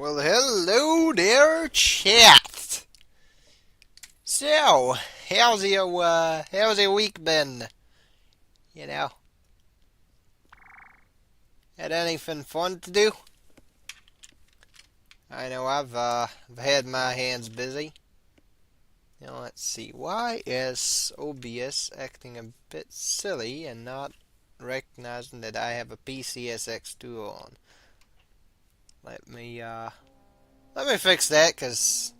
Well, hello there, chat. So, how's your week been? You know, had anything fun to do? I know I've had my hands busy. Now let's see. Why is OBS acting a bit silly and not recognizing that I have a PCSX2 on? Let me fix that, cause.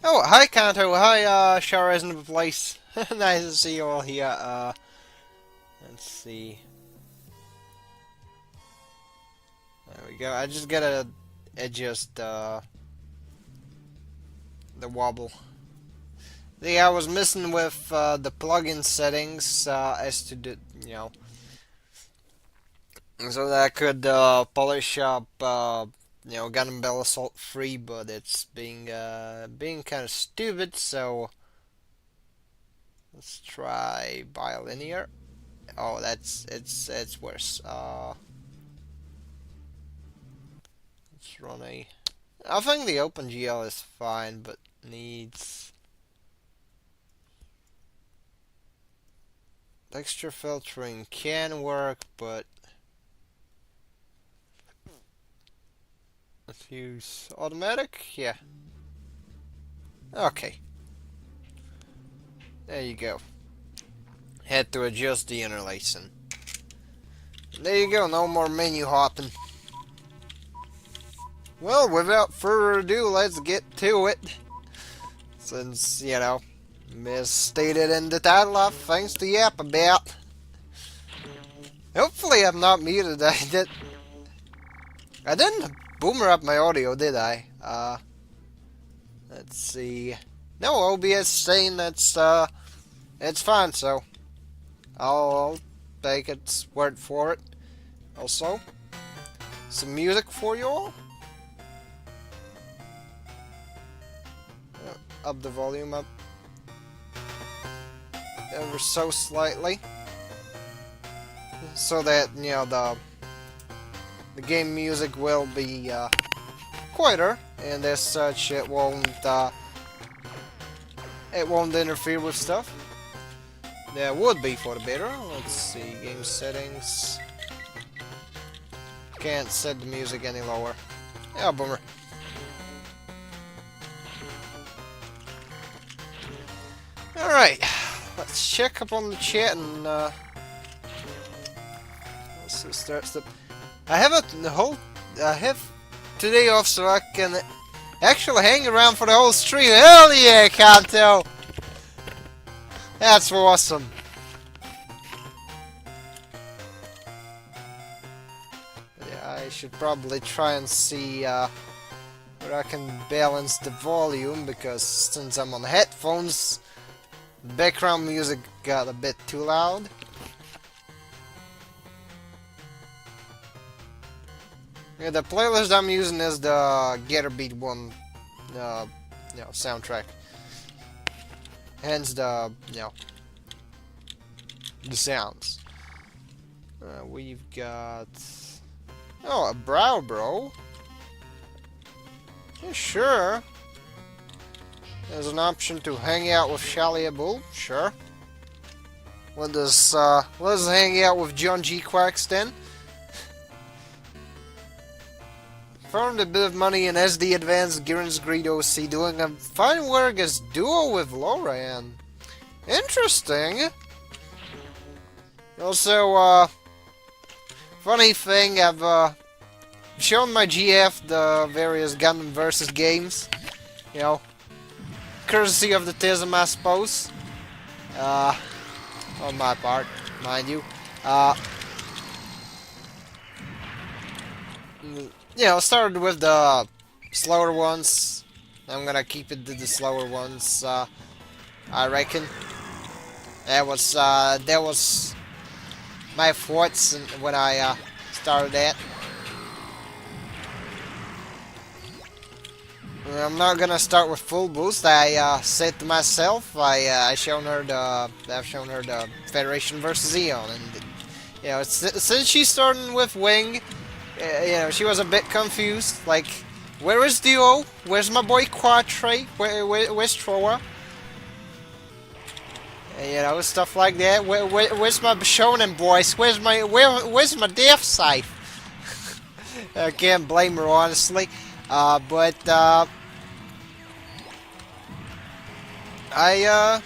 Oh, hi Kanto, hi Shara in the place. Nice to see you all here. Let's see. There we go. I just gotta adjust the wobble. I was messing with the plugin settings as to the so that I could polish up Gun Bell Assault 3, but it's being kind of stupid. So let's try bilinear. Oh, it's worse. Let's run a. I think the OpenGL is fine, but needs texture filtering can work, but let's use automatic. Yeah. Okay. There you go. Had to adjust the interlacing. There you go. No more menu hopping. Well, without further ado, let's get to it. Since, misstated in the title, I have things to yap about. Hopefully I'm not muted. I didn't boomer up my audio, did I? Let's see. No, OBS saying it's fine, so I'll take its word for it. Also, some music for you all. Up the volume up ever so slightly, so that the game music will be quieter, and as such it won't interfere with stuff. That would be for the better. Let's see, game settings. Can't set the music any lower. Yeah, bummer. Alright, let's check up on the chat and let's start the. I have today off so I can actually hang around for the whole stream. Hell yeah, Kanto! That's awesome. Yeah, I should probably try and see where I can balance the volume, because since I'm on headphones, background music got a bit too loud. Yeah, the playlist I'm using is the Getter Beat 1 soundtrack. Hence the the sounds. We've got a brow bro. Yeah, sure. There's an option to hang out with Shalia Bull, sure. Let's hang out with John G. Quacks then. Found a bit of money in SD Advanced Girin's Greed OC, doing a fine work as duo with Loran. Interesting. Also, funny thing, I've shown my GF the various Gundam versus games. Courtesy of the TISM, I suppose. On my part, mind you. Started with the slower ones. I'm gonna keep it to the slower ones. I reckon. That was my thoughts when I started that. I'm not gonna start with full boost. I said to myself, I've shown her the Federation versus Zeon, and You know, since she's starting with Wing, you know, she was a bit confused. Like, where is Duo? Where's my boy Quatre? Where's Troa? You know, stuff like that. Where's my Bishonen boys? Where's my Death Scythe? I can't blame her, honestly. But I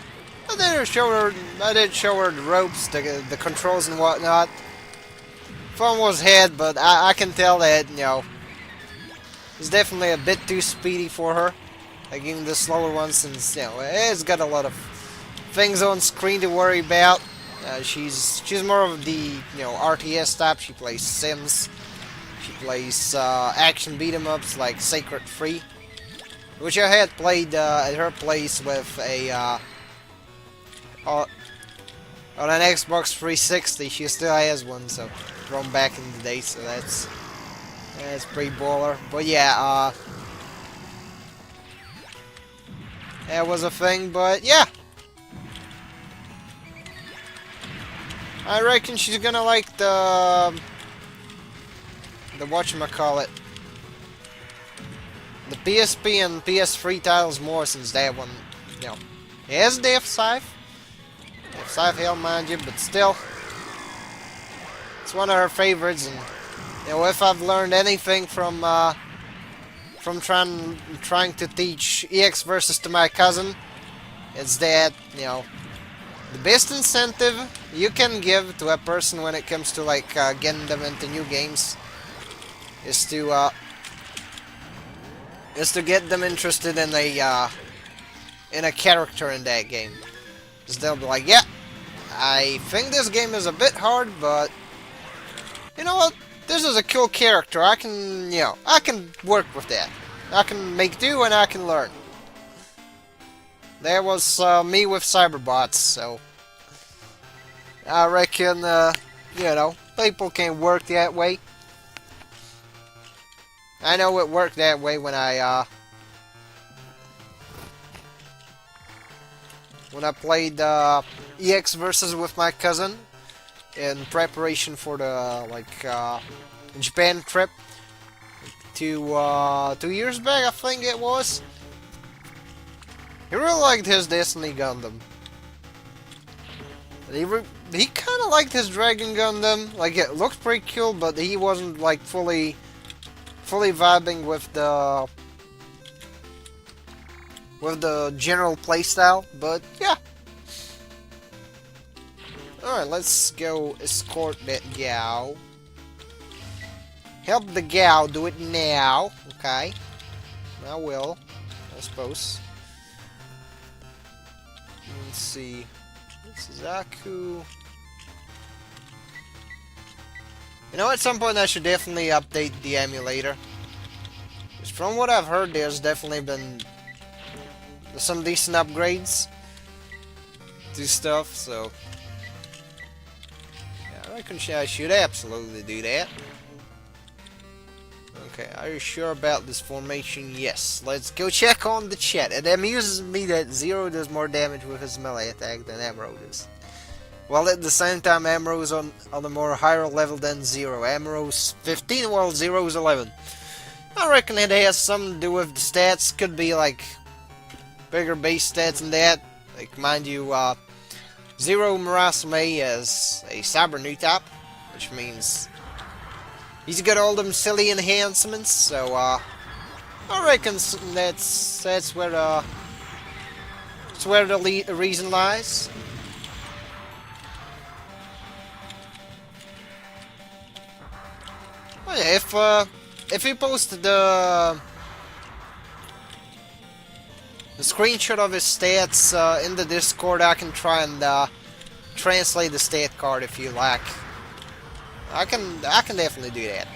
didn't show her. I did show her the ropes, the controls and whatnot. Phone was head, but I can tell that, you know, it's definitely a bit too speedy for her. Like even the slower one, since, you know, it's got a lot of things on screen to worry about. She's more of the, you know, RTS type. She plays Sims. She plays action beat 'em ups like Sacred Free, which I had played at her place with a on an Xbox 360. She still has one, so from back in the day. So that's pretty baller. But yeah, that was a thing. But yeah, I reckon she's gonna like the whatchamacallit, the PSP and PS3 titles more, since that one, you know, it has Death Scythe. Death Scythe, hell, mind you, but still, it's one of her favorites. And you know, if I've learned anything from trying to teach EX versus to my cousin, it's that, you know, the best incentive you can give to a person when it comes to like getting them into new games is to get them interested in a character in that game. Because they'll be like, yeah, I think this game is a bit hard, but you know what? This is a cool character. I can, you know, I can work with that. I can make do and I can learn. That was me with Cyberbots, so I reckon, you know, people can work that way. I know it worked that way when I played EX versus with my cousin in preparation for the Japan trip 2 years back, I think it was. He really liked his Destiny Gundam. He kind of liked his Dragon Gundam. Like, it looked pretty cool, but he wasn't like fully vibing with the general playstyle. But yeah. Alright, let's go escort that gal. Help the gal do it now. Okay. I will, I suppose. Let's see. This is Aku. You know, at some point I should definitely update the emulator. Because from what I've heard, there's definitely been some decent upgrades to stuff, so yeah, I reckon I should absolutely do that. Okay, are you sure about this formation? Yes. Let's go check on the chat. It amuses me that Zero does more damage with his melee attack than Amuro does. While at the same time, Amuro is on a more higher level than Zero. Amuro's 15, while Zero's 11. I reckon it has something to do with the stats. Could be like bigger base stats and that. Like, mind you, Zero Murasame is a Cyber New type, which means he's got all them silly enhancements. So I reckon that's where the reason lies. Oh yeah, if he posted the screenshot of his stats in the Discord, I can try and translate the stat card if you like. I can definitely do that.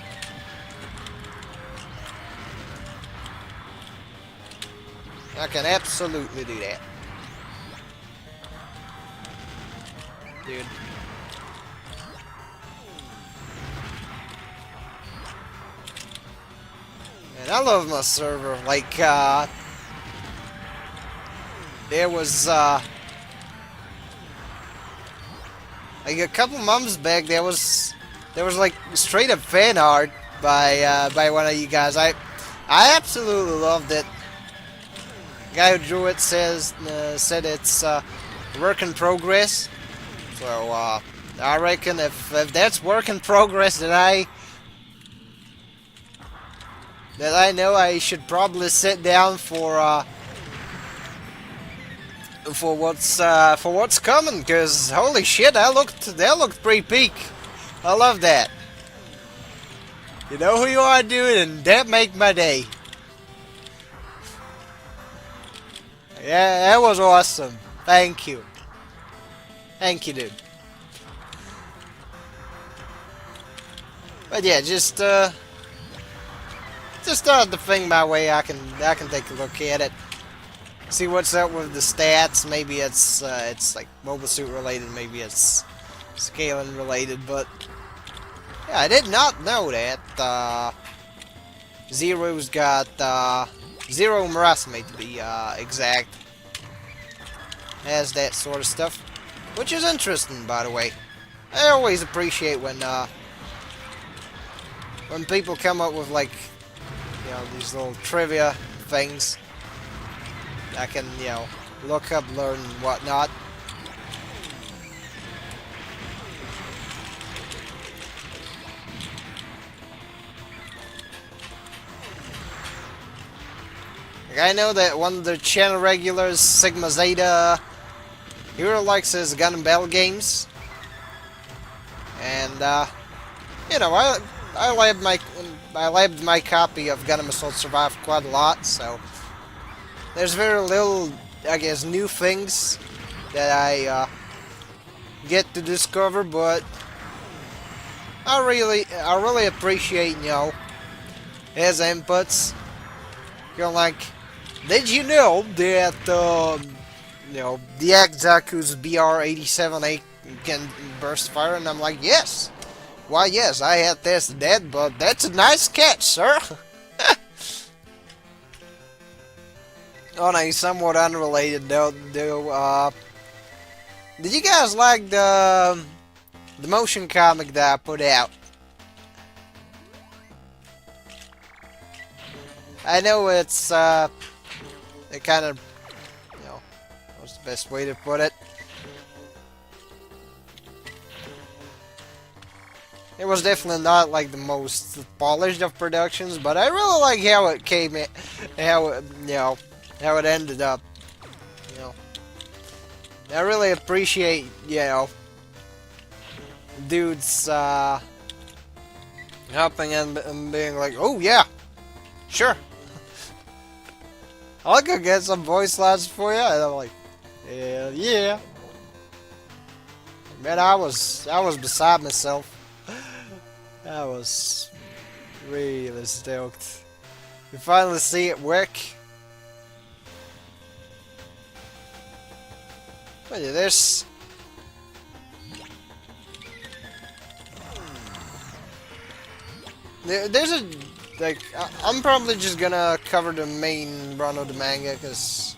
I can absolutely do that. Dude. Man, I love my server. Like, there was, like, like a couple months back, there was like straight up fan art by one of you guys. I absolutely loved it. The guy who drew it said it's work in progress. So I reckon if that's work in progress, then I know I should probably sit down for what's coming. Cause holy shit, that looked pretty peak. I love that. You know who you are, dude, and that make my day. Yeah, that was awesome. Thank you. Thank you, dude. But yeah, just start the thing my way. I can take a look at it. See what's up with the stats. Maybe it's like mobile suit related. Maybe it's scaling related. But yeah, I did not know that Zero's got Zero Marasme to be exact. Has that sort of stuff, which is interesting, by the way. I always appreciate when people come up with, like, you know, these little trivia things I can, you know, look up, learn, and whatnot. Like, I know that one of the channel regulars, Sigma Zeta, he really likes his Gun and Battle games, and you know, I labbed my copy of Gundam Assault Survive quite a lot, so there's very little, I guess, new things that I get to discover, but I really appreciate, you know, his inputs. You know, like, did you know that you know, the Acguys BR-87A can burst fire? And I'm like, yes. Why, yes, I had tested that, but that's a nice catch, sir. On a somewhat unrelated note, did you guys like the motion comic that I put out? I know it's it kind of, you know, what's the best way to put it? It was definitely not like the most polished of productions, but I really like how it came in, how it, you know, how it ended up. You know, I really appreciate, you know, dudes hopping in and being like, oh yeah, sure. I'll go get some voice lines for you, and I'm like, hell yeah. Man, I was beside myself. I was really stoked. You finally see it work. But yeah, there's a, like, I'm probably just gonna cover the main run of the manga, because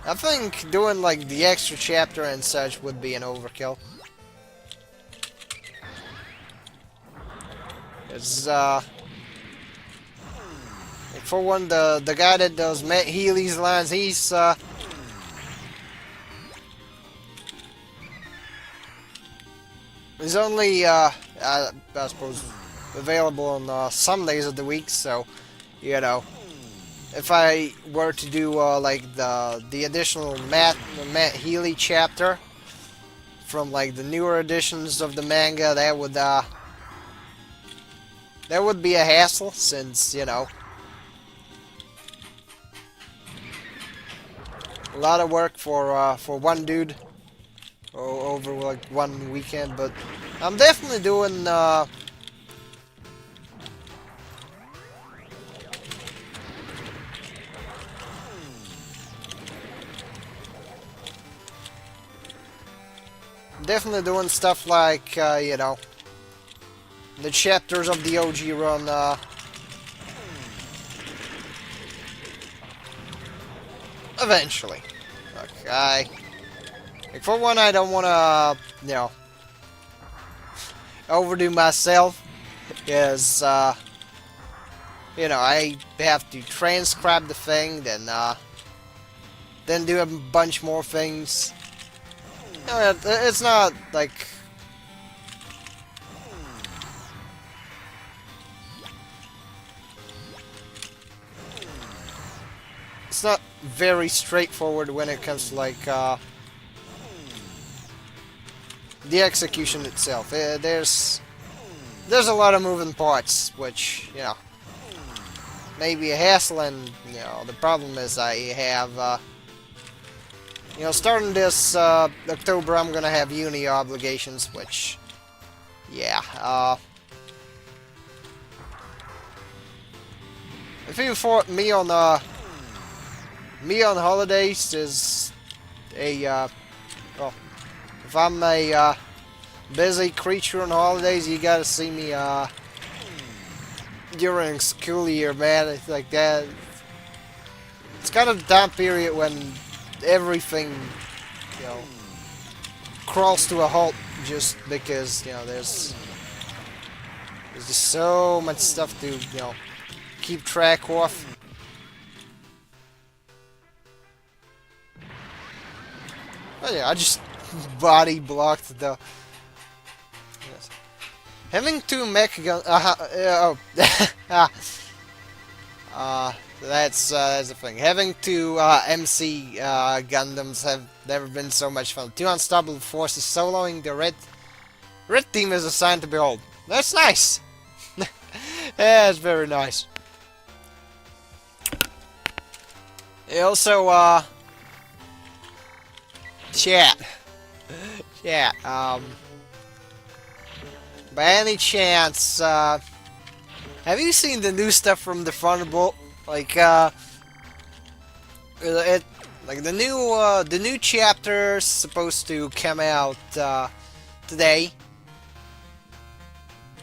I think doing like the extra chapter and such would be an overkill. It's for one, the guy that does Matt Healy's lines, he's only I suppose available on some days of the week, so you know, if I were to do like the additional Matt Healy chapter from like the newer editions of the manga, that would be a hassle, since, you know, a lot of work for one dude over like one weekend. But I'm definitely doing stuff like you know, the chapters of the OG run eventually. Okay. Like, for one, I don't want to you know, overdo myself is, you know, I have to transcribe the thing, then do a bunch more things. You know, it's not like it's not very straightforward when it comes to like the execution itself. There's a lot of moving parts, which, you know, may be a hassle, and, you know, the problem is I have, you know, starting this October, I'm gonna have uni obligations, which, yeah, I think for me on holidays is a, well, if I'm a, busy creature on holidays, you gotta see me, during school year, man. It's like that. It's kind of the time period when everything, you know, crawls to a halt just because, you know, there's just so much stuff to, you know, keep track of. Oh yeah, I just body blocked the... Yes. Having two mech gun... that's the thing. Having two MC Gundams have never been so much fun. Two unstoppable forces soloing the red team is assigned to behold. That's nice. Yeah, it's very nice. Also, chat, by any chance, have you seen the new stuff from the Thunderbolt? Like, like the new chapter's supposed to come out, today.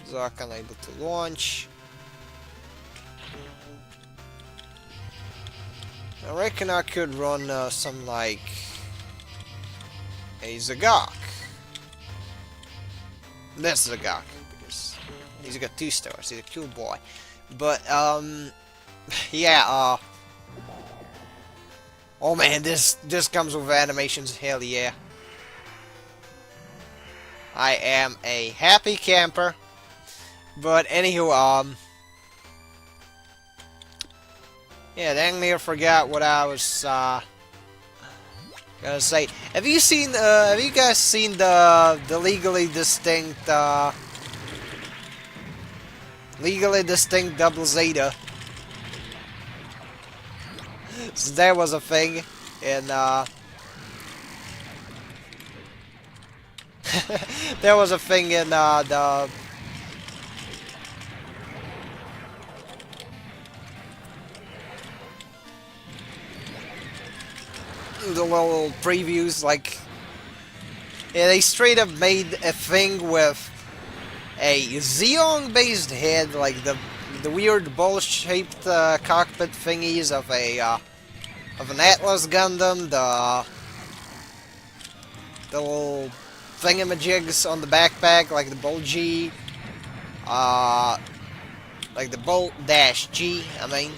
Zoc unable to launch. I reckon I could run, some, like, a Zagok. This Zagok, because he's got 2 stars, he's a cool boy. But, yeah, oh man, this comes with animations, hell yeah. I am a happy camper. But anywho, yeah, dang near forgot what I was, gonna say. Have you guys seen the legally distinct Double Zeta? So there was a thing in, there was a thing in, the little previews, like, yeah, they straight up made a thing with a Zeon based head, like the weird ball-shaped cockpit thingies of an Atlas Gundam, the little thingamajigs on the backpack, like the Bolt G, like the Bolt Dash G, I mean,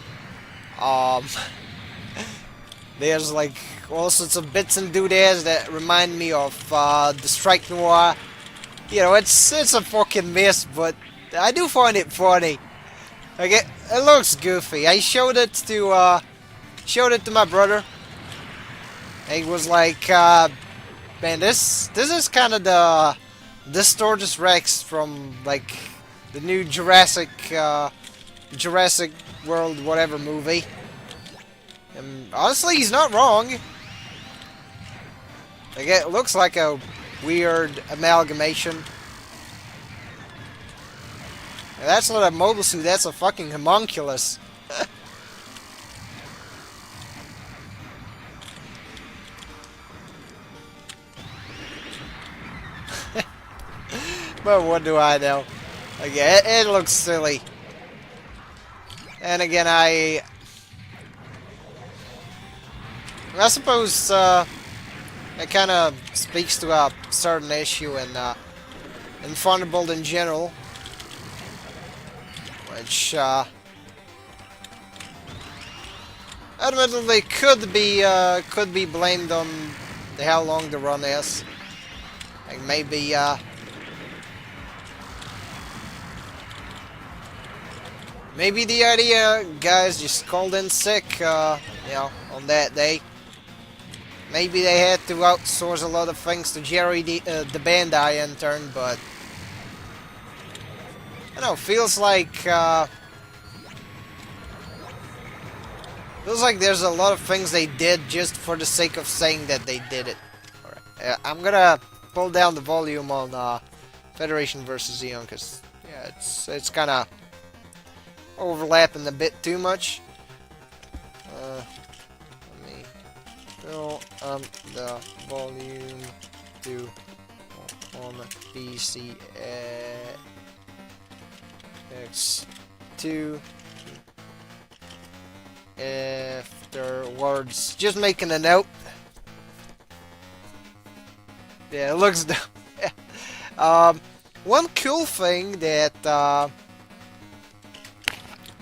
there's like all sorts of bits and doodads that remind me of the Strike Noir. You know, it's a fucking mess, but I do find it funny. Like it looks goofy. I showed it to my brother. He was like, man, this is kind of the Stortus Rex from like the new Jurassic World whatever movie. And honestly, he's not wrong. Like, it looks like a weird amalgamation. And that's not a mobile suit, that's a fucking homunculus. But what do I know? Like, it looks silly. And again, I suppose, It kind of speaks to a certain issue in Thunderbolt in general, which admittedly could be blamed on how long the run is. Like maybe the idea guys just called in sick, you know, on that day. Maybe they had to outsource a lot of things to Jerry, the Bandai intern, but I don't know, feels like there's a lot of things they did just for the sake of saying that they did it. Alright, I'm gonna pull down the volume on Federation versus Zeon, because yeah, it's kind of overlapping a bit too much. Let me fill the volume to on PC X2 afterwards. Just making a note. Yeah, it looks dumb. One cool thing that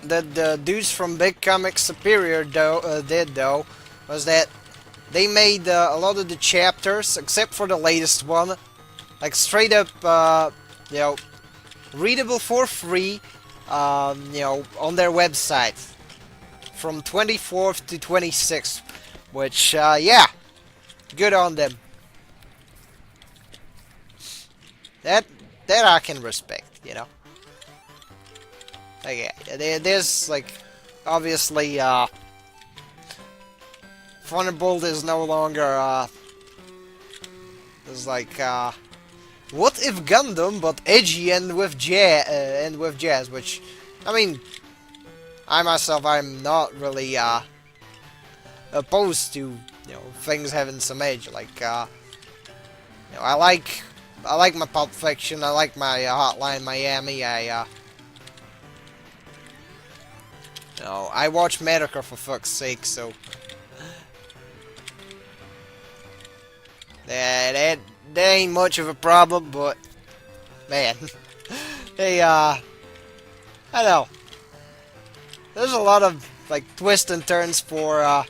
the dudes from Big Comic Superior did though was that they made a lot of the chapters, except for the latest one, like straight up, you know, readable for free, you know, on their website from 24th to 26th, which, yeah, good on them. That I can respect, you know. Like, yeah, there's like, obviously, Thunderbolt is no longer, is like, what if Gundam, but edgy and with jazz, which, I mean, I myself, I'm not really, opposed to, you know, things having some edge, like, you know, I like my Pulp Fiction, I like my Hotline Miami, you know, I watch Medica for fuck's sake, so that ain't much of a problem, but man, hey, I know, there's a lot of like twists and turns for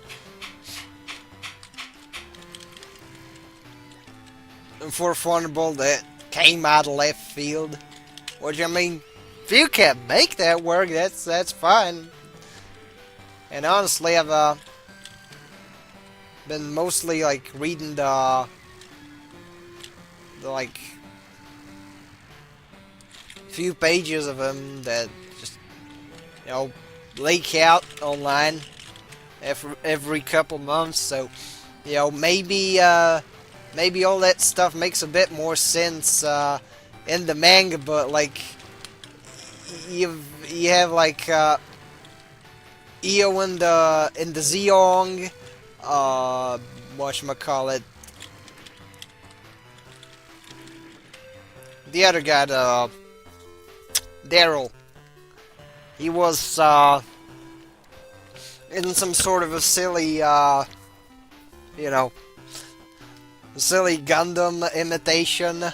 Thunderbolt that came out of left field. Which, I mean, if you can make that work, that's fine. And honestly, I've been mostly like reading the like few pages of them that just, you know, leak out online every couple months. So, you know, maybe maybe all that stuff makes a bit more sense in the manga, but like you have like EO in the Zeon, whatchamacallit, the other guy, Daryl. He was in some sort of a silly, you know, silly Gundam imitation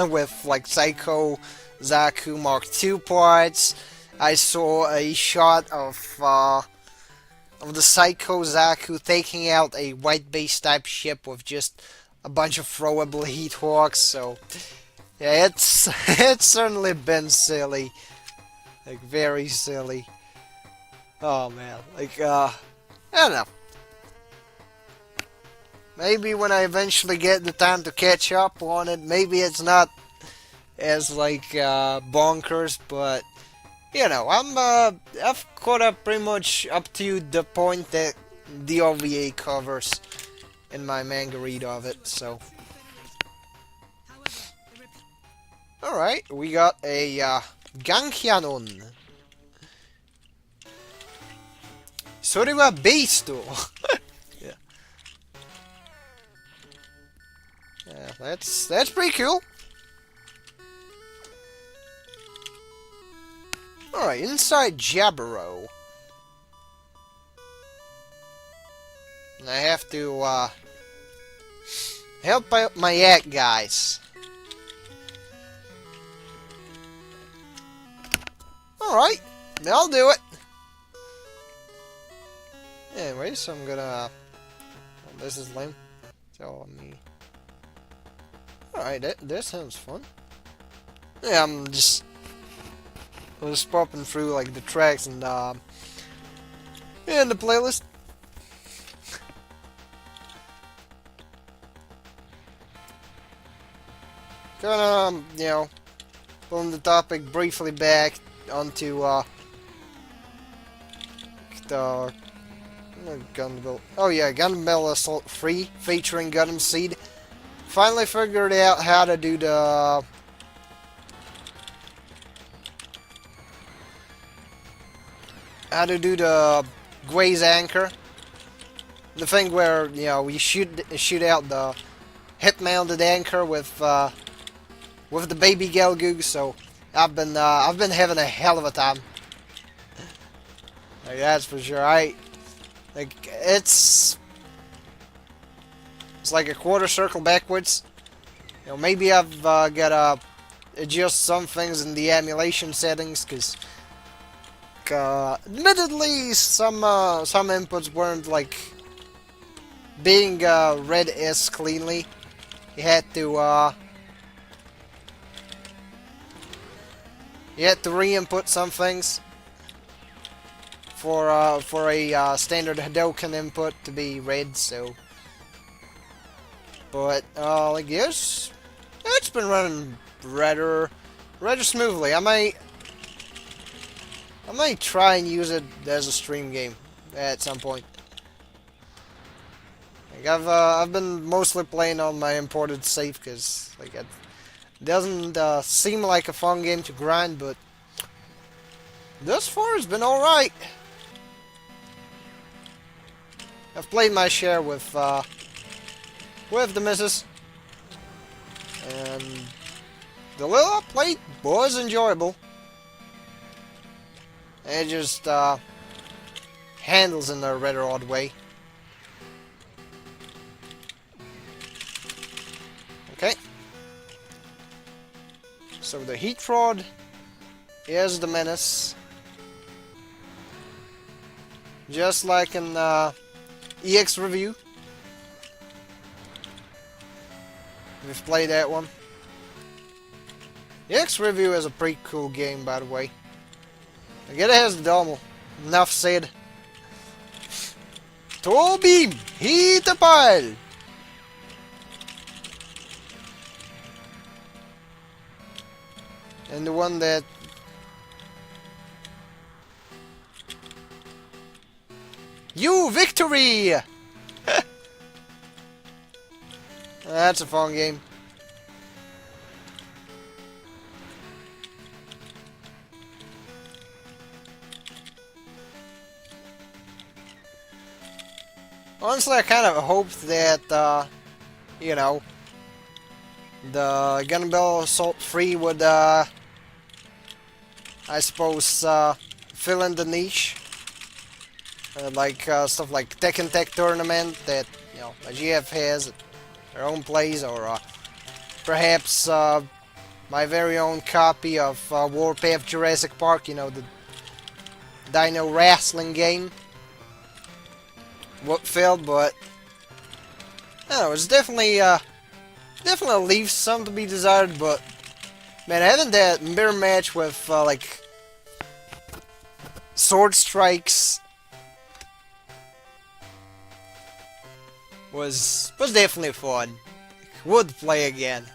with like Psycho Zaku Mark II parts. I saw a shot of the Psycho Zaku taking out a white base type ship with just a bunch of throwable heat hawks. So yeah, it's certainly been silly, like very silly. Oh man, like I don't know. Maybe when I eventually get the time to catch up on it, maybe it's not as like bonkers, but you know, I've caught up pretty much up to the point that the OVA covers in my manga read of it. So, all right, we got a Gankyanon. それはベイスト. Yeah. Yeah, that's pretty cool. Alright, inside Jaburo. And I have to Help out my Acguys. Alright, I'll do it. Anyways, I'm gonna... Oh, this is lame. So, me... Alright, that sounds fun. Yeah, I was popping through, like, the tracks and, in the playlist. Kinda, you know, pulling the topic briefly back onto, the Gunbill. Oh yeah, Gunbill Assault 3 featuring Gundam Seed. Finally figured out how to do the Acguys anchor. The thing where, you know, you shoot out the hip-mounted anchor with the baby Galgoog. So I've been having a hell of a time. Like, that's for sure. Like, it's like a quarter circle backwards. You know, maybe I've gotta adjust some things in the emulation settings, because admittedly some inputs weren't like being read as cleanly. You had to re-input some things for a standard Hadoken input to be read. So, but I guess it's been running rather smoothly. I might try and use it as a stream game at some point. Like, I've been mostly playing on my imported save, because like it doesn't seem like a fun game to grind, but thus far it's been all right. I've played my share with the missus, and the little I played was enjoyable. It just handles in a rather odd way. Okay. So the heat rod is the menace. Just like in EX review. We've played that one. EX review is a pretty cool game, by the way. I get it has the Dommel. Enough said. Tall beam! Heat a pile! And the one that... You victory! That's a fun game. Honestly, I kind of hoped that, you know, the Gunbill Assault 3 would, I suppose, fill in the niche. Like, stuff like Tekken Tech Tournament that, you know, GF has their own plays, or, perhaps, my very own copy of, Warpath Jurassic Park, you know, the Dino Wrestling game. What failed, but I don't know, it's definitely leaves some to be desired. But man, having that mirror match with like sword strikes was definitely fun. Would play again.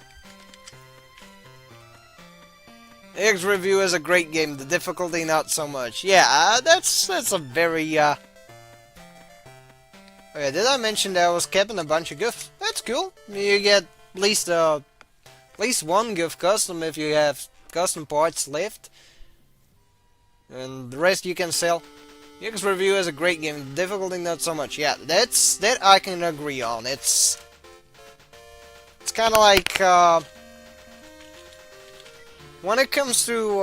X Review is a great game. The difficulty not so much. Yeah, that's a very Okay, did I mention that I was keeping a bunch of gifts? That's cool. You get at least one gift custom if you have custom parts left, and the rest you can sell. X Review is a great game. Difficulty not so much. Yeah, that I can agree on. It's kind of like when it comes to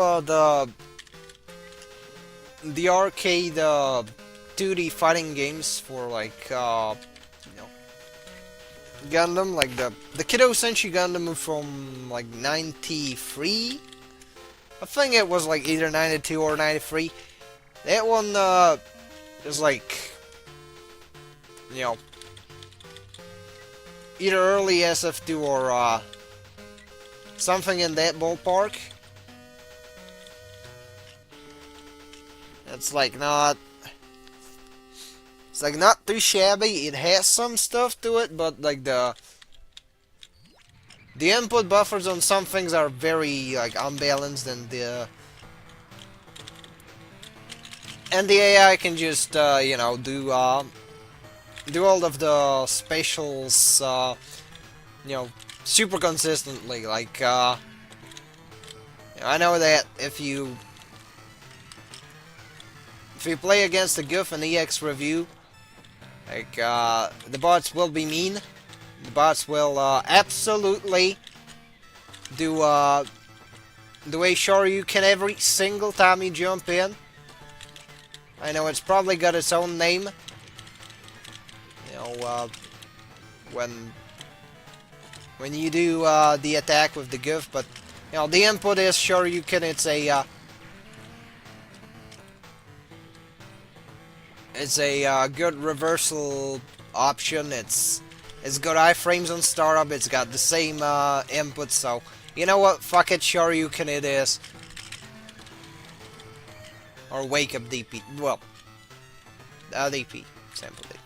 the arcade 2D fighting games for like you know, Gundam, like the Kiddo Senshi Gundam from like 93. I think it was like either 92 or 93. That one is like, you know, either early SF2 or something in that ballpark. It's like not too shabby. It has some stuff to it, but like the input buffers on some things are very like unbalanced, and the AI can just you know, do all of the specials you know, super consistently. Like I know that if you play against the GUF and EX review, like the bots will be mean. The bots will absolutely do the way Shoryuken every single time you jump in. I know it's probably got its own name. You know, when you do the attack with the GUF, but you know, the input is Shoryuken. It's a good reversal option. It's got iframes on startup. It's got the same input. So you know what? Fuck it, Shoryuken it is. Or wake up DP. Well, DP. Sample DP.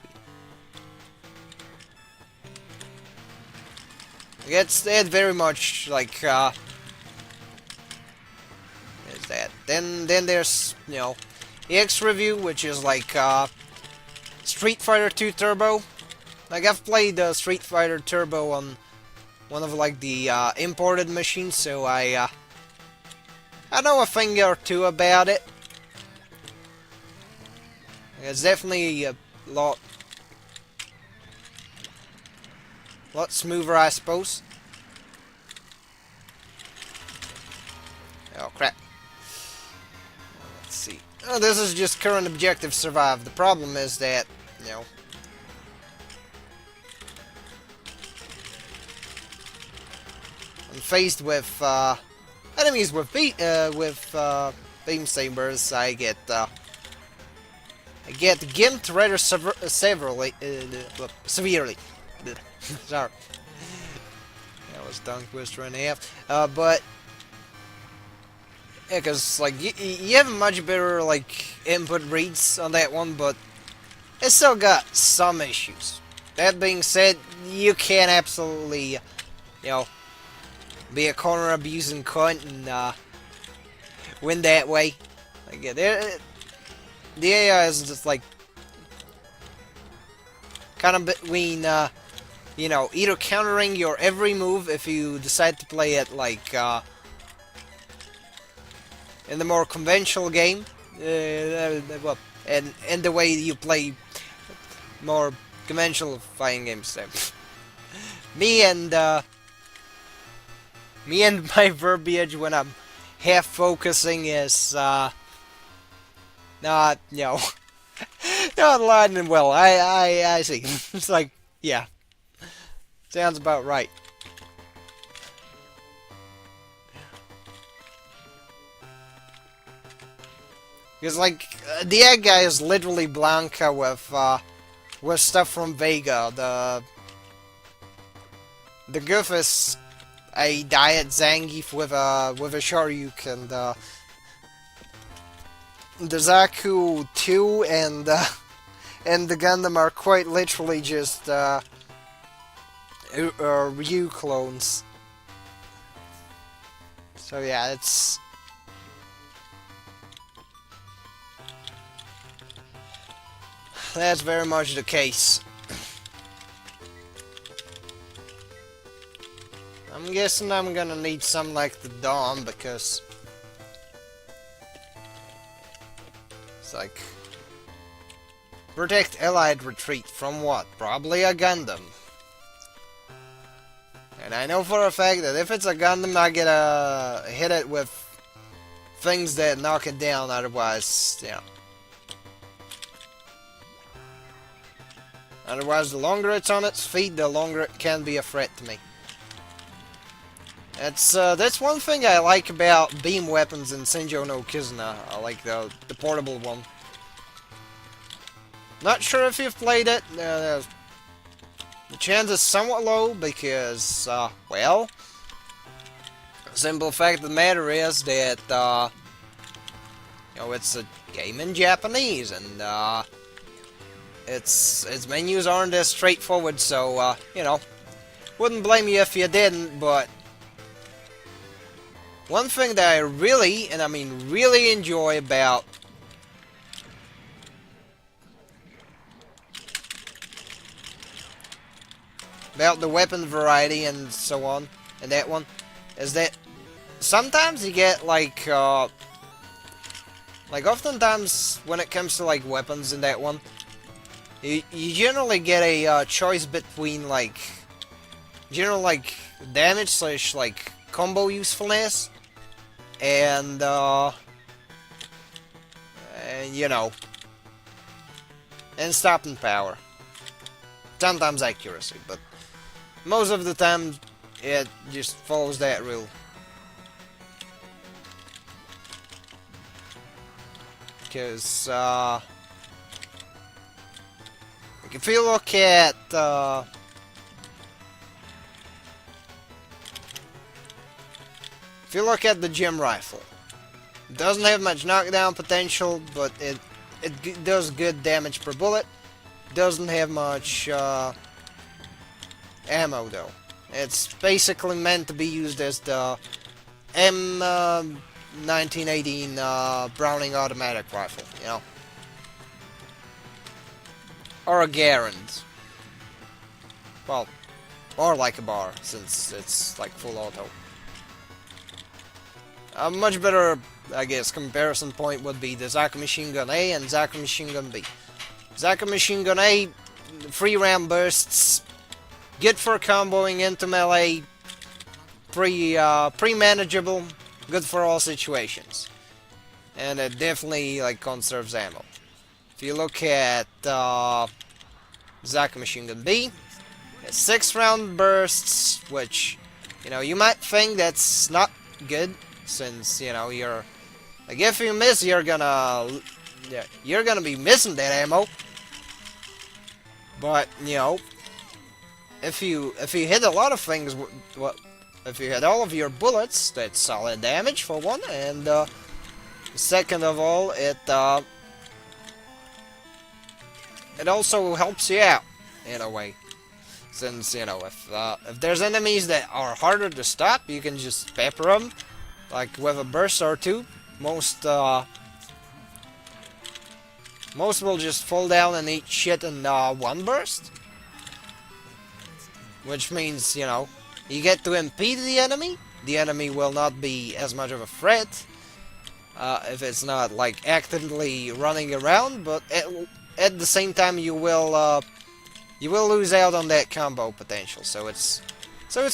It's very much like is that. Then there's, you know, EX review, which is like Street Fighter 2 Turbo. Like I've played Street Fighter Turbo on one of like the imported machines, so I know a thing or two about it. It's definitely a lot smoother, I suppose. Oh crap. Let's see. Oh, this is just current objective survive. The problem is that, you know, I'm faced with enemies with beam sabers. I get gimped rather severely. Sorry, that was tongue twister and a half. But yeah, cause like you have much better like input reads on that one, but it's still got some issues. That being said, you can absolutely, you know, be a corner abusing cunt and win that way. Like the AI is just like kind of between you know, either countering your every move if you decide to play it like in the more conventional game, well, and the way you play more conventional fighting games. me and my verbiage when I'm half focusing is not, you know, not aligning well. I see. It's like, yeah, sounds about right. Because like the Acguys is literally Blanca with stuff from Vega. The GUF is a Diet Zangief with a Shoryuken. The Zaku 2 and the Gundam are quite literally just Ryu clones. So yeah, that's very much the case. I'm guessing I'm gonna need some like the Dawn, because it's like protect allied retreat from what? Probably a Gundam. And I know for a fact that if it's a Gundam, I get hit it with things that knock it down, otherwise, yeah. Otherwise, the longer it's on its feet, the longer it can be a threat to me. That's one thing I like about beam weapons in Senjo no Kizuna. I like the portable one. Not sure if you've played it. The chance is somewhat low because, well, the simple fact of the matter is that, you know, it's a game in Japanese, and its menus aren't as straightforward. So, you know, wouldn't blame you if you didn't. But one thing that I really, and I mean really enjoy about the weapon variety and so on, and that one, is that sometimes you get like oftentimes when it comes to like weapons in that one, you generally get a choice between like general like damage slash like combo usefulness and you know, and stopping power. Sometimes accuracy, but most of the time it just follows that rule. Because like if you look at the gem rifle, it doesn't have much knockdown potential, but it does good damage per bullet. Doesn't have much ammo though. It's basically meant to be used as the M1918 Browning automatic rifle, you know, or a Garand. Well, or like a bar, since it's like full auto. A much better, I guess, comparison point would be the Zaku Machine Gun A and Zaku Machine Gun B. Zaku Machine Gun A, 3-round bursts, good for comboing into melee, pretty manageable, good for all situations, and it definitely like conserves ammo. If you look at Zaku Machine Gun B, it's 6-round bursts, which, you know, you might think that's not good, since, you know, you're like, if you miss, you're gonna be missing that ammo. But, you know, if you hit a lot of things, if you hit all of your bullets, that's solid damage for one, and second of all, it also helps you out in a way, since, you know, if there's enemies that are harder to stop, you can just pepper them, like with a burst or two. Most will just fall down and eat shit in one burst. Which means, you know, you get to impede the enemy will not be as much of a threat if it's not, like, actively running around, but at the same time you will lose out on that combo potential, so it's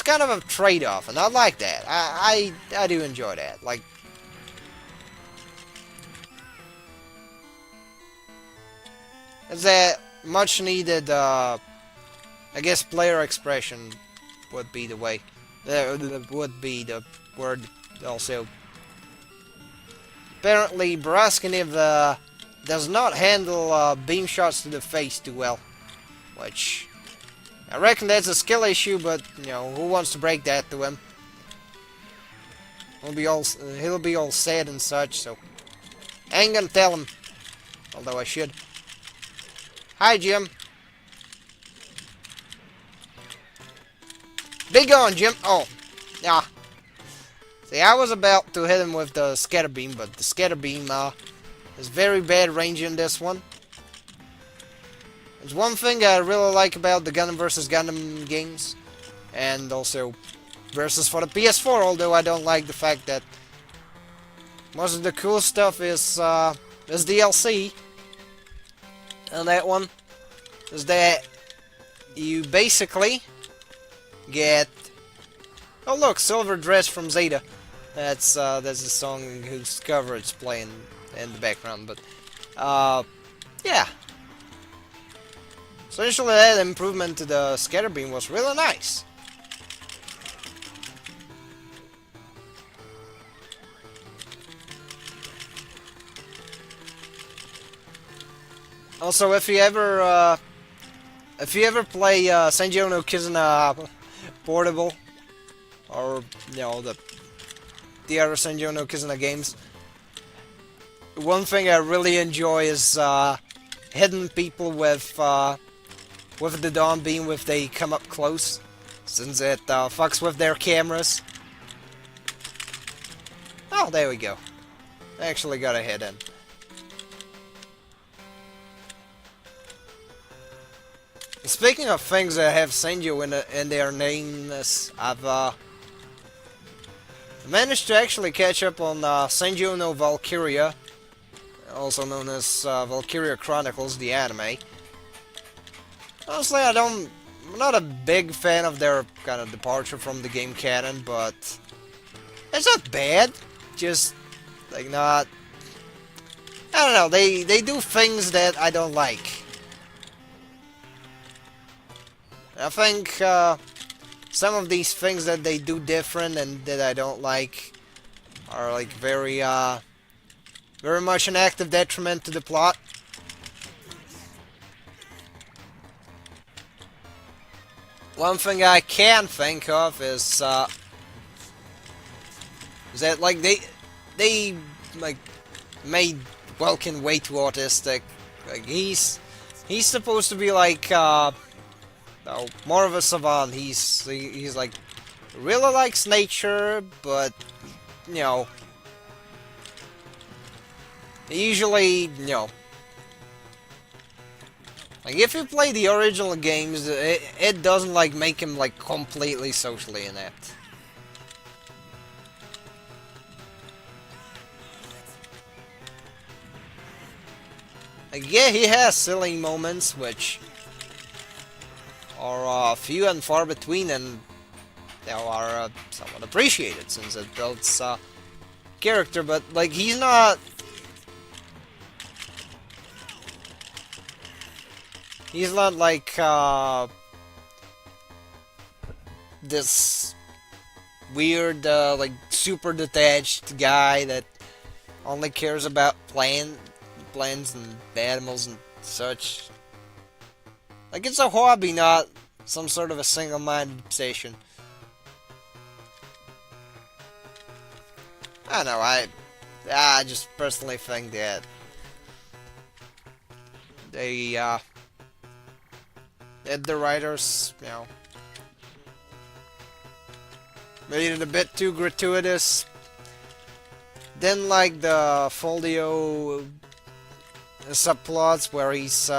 kind of a trade-off, and I like that. I do enjoy that. Like, it's that much needed, I guess, player expression would be the way. Would be the word also. Apparently, Baraskinev does not handle beam shots to the face too well, which I reckon that's a skill issue, but, you know, who wants to break that to him? He'll be all sad and such, so I ain't gonna tell him, although I should. Hi, Jim. Be gone, Jim. Oh, yeah. See, I was about to hit him with the scatter beam, but the scatter beam is very bad range in this one. There's one thing I really like about the Gundam vs. Gundam games, and also versus for the PS4, although I don't like the fact that most of the cool stuff is DLC. And that one is that you basically get... Oh look, Silver Dress from Zeta. That's a song whose cover it's playing in the background, but yeah. essentially that improvement to the scatter beam was really nice. Also, if you ever play Senjo no Kizuna Portable, or the other Senjo no Kizuna games, one thing I really enjoy is hitting people with the Dawn Beam if they come up close, since it fucks with their cameras. Oh, there we go. I actually got a hit in. Speaking of things that have Senju in their names, I've managed to actually catch up on Senju no Valkyria, also known as Valkyria Chronicles, the anime. Honestly, I'm not a big fan of their kind of departure from the game canon, but it's not bad. Just like not. I don't know. They do things that I don't like. I think some of these things that they do different and that I don't like are like very much an active detriment to the plot. One thing I can think of is that like they like made Welkin way too autistic. Like he's supposed to be like more of a savant. He's like really likes nature, but usually like if you play the original games, it doesn't like make him like completely socially inept. Like, yeah, he has silly moments, which are few and far between, and they are somewhat appreciated since it builds character. But like, he's not like this weird like super detached guy that only cares about plants and animals and such. Like, it's a hobby, not some sort of a single-minded obsession. I don't know, I just personally think that that the writers, made it a bit too gratuitous. Didn't like the Folio subplots where he's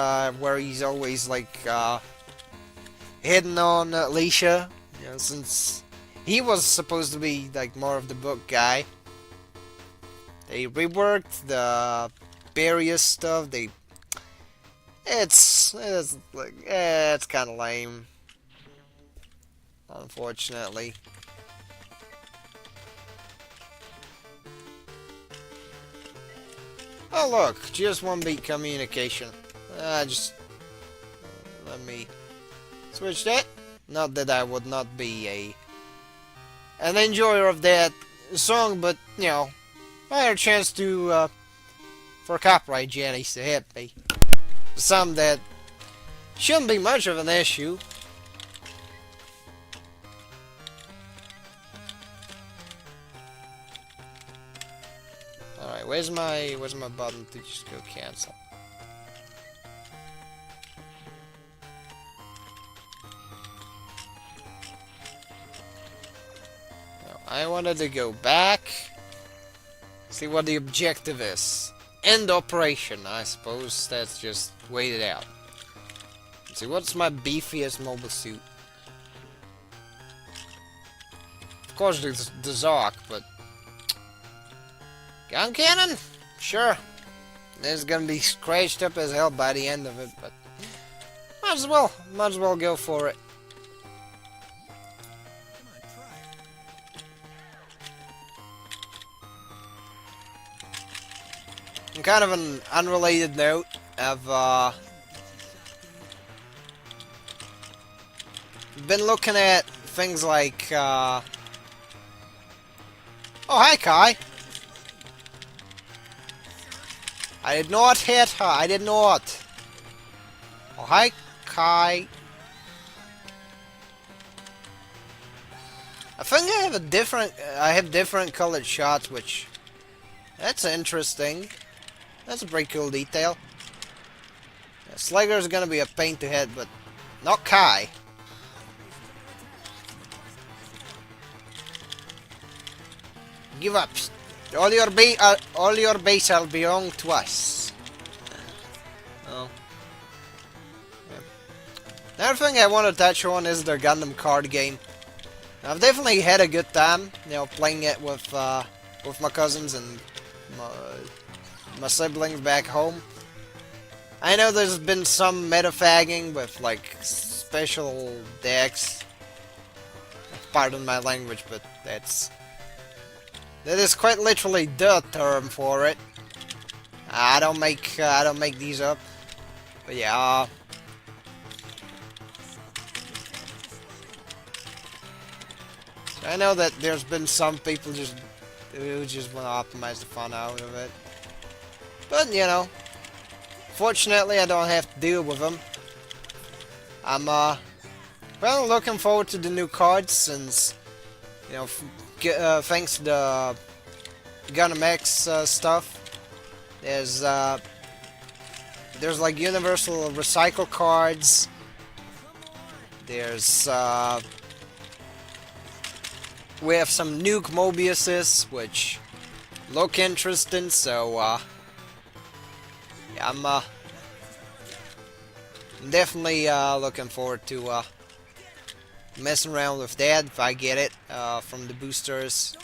always like hitting on Alicia, since he was supposed to be like more of the book guy. They reworked the various stuff. It's like it's kind of lame, unfortunately. Oh look, just one beat communication. Just let me switch that. Not that I would not be an enjoyer of that song, but I had a chance to for copyright Jennies to hit me. Some that shouldn't be much of an issue. Alright, where's my button to just go cancel? No, I wanted to go back, see what the objective is. End operation, I suppose that's just wait it out. Let's see, what's my beefiest mobile suit? Of course there's the Zoc, but gun cannon? Sure. It's gonna be scratched up as hell by the end of it, but might as well go for it. On kind of an unrelated note, I've I've been looking at things like, oh, hi, Kai. I did not hit her. I did not. Oh, hi, Kai. I think I have different colored shots, which that's interesting. That's a pretty cool detail. Yeah, Slugger's gonna be a pain to hit, but not Kai. Give up. All your base shall belong to us. Oh. Yeah. Another thing I want to touch on is the Gundam card game. I've definitely had a good time, playing it with my cousins and my siblings back home. I know there's been some metafagging with like special decks. Pardon my language, but that is quite literally the term for it. I don't make these up. But yeah. I know that there's been some people who just want to optimize the fun out of it. But, fortunately I don't have to deal with them. I'm, well, looking forward to the new cards since, thanks to the Gundam X stuff, there's like universal recycle cards. There's, we have some nuke Mobiuses, which look interesting, so, yeah, I'm definitely, looking forward to, messing around with that if I get it, from the boosters.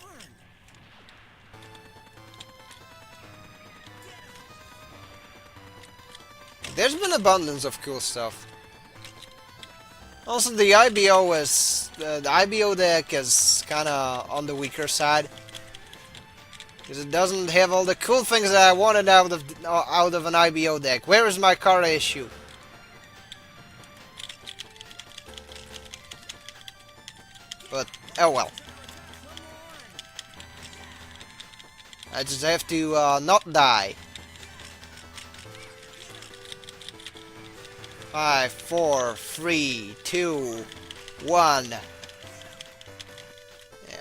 There's been abundance of cool stuff. Also, the IBO deck is kind of on the weaker side because it doesn't have all the cool things that I wanted out of an IBO deck. Where is my card issue? But oh well. I just have to not die. 5, 4, 3, 2, 1. Yeah,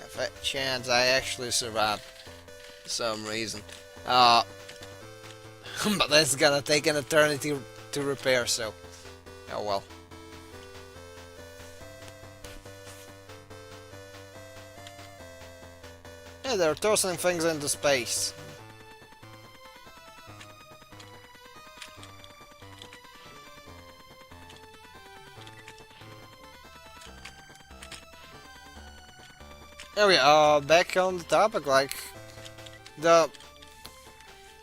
fat chance I actually survived for some reason. But that's gonna take an eternity to repair, so oh well. Yeah, they're tossing things into space. Anyway, back on the topic, like, the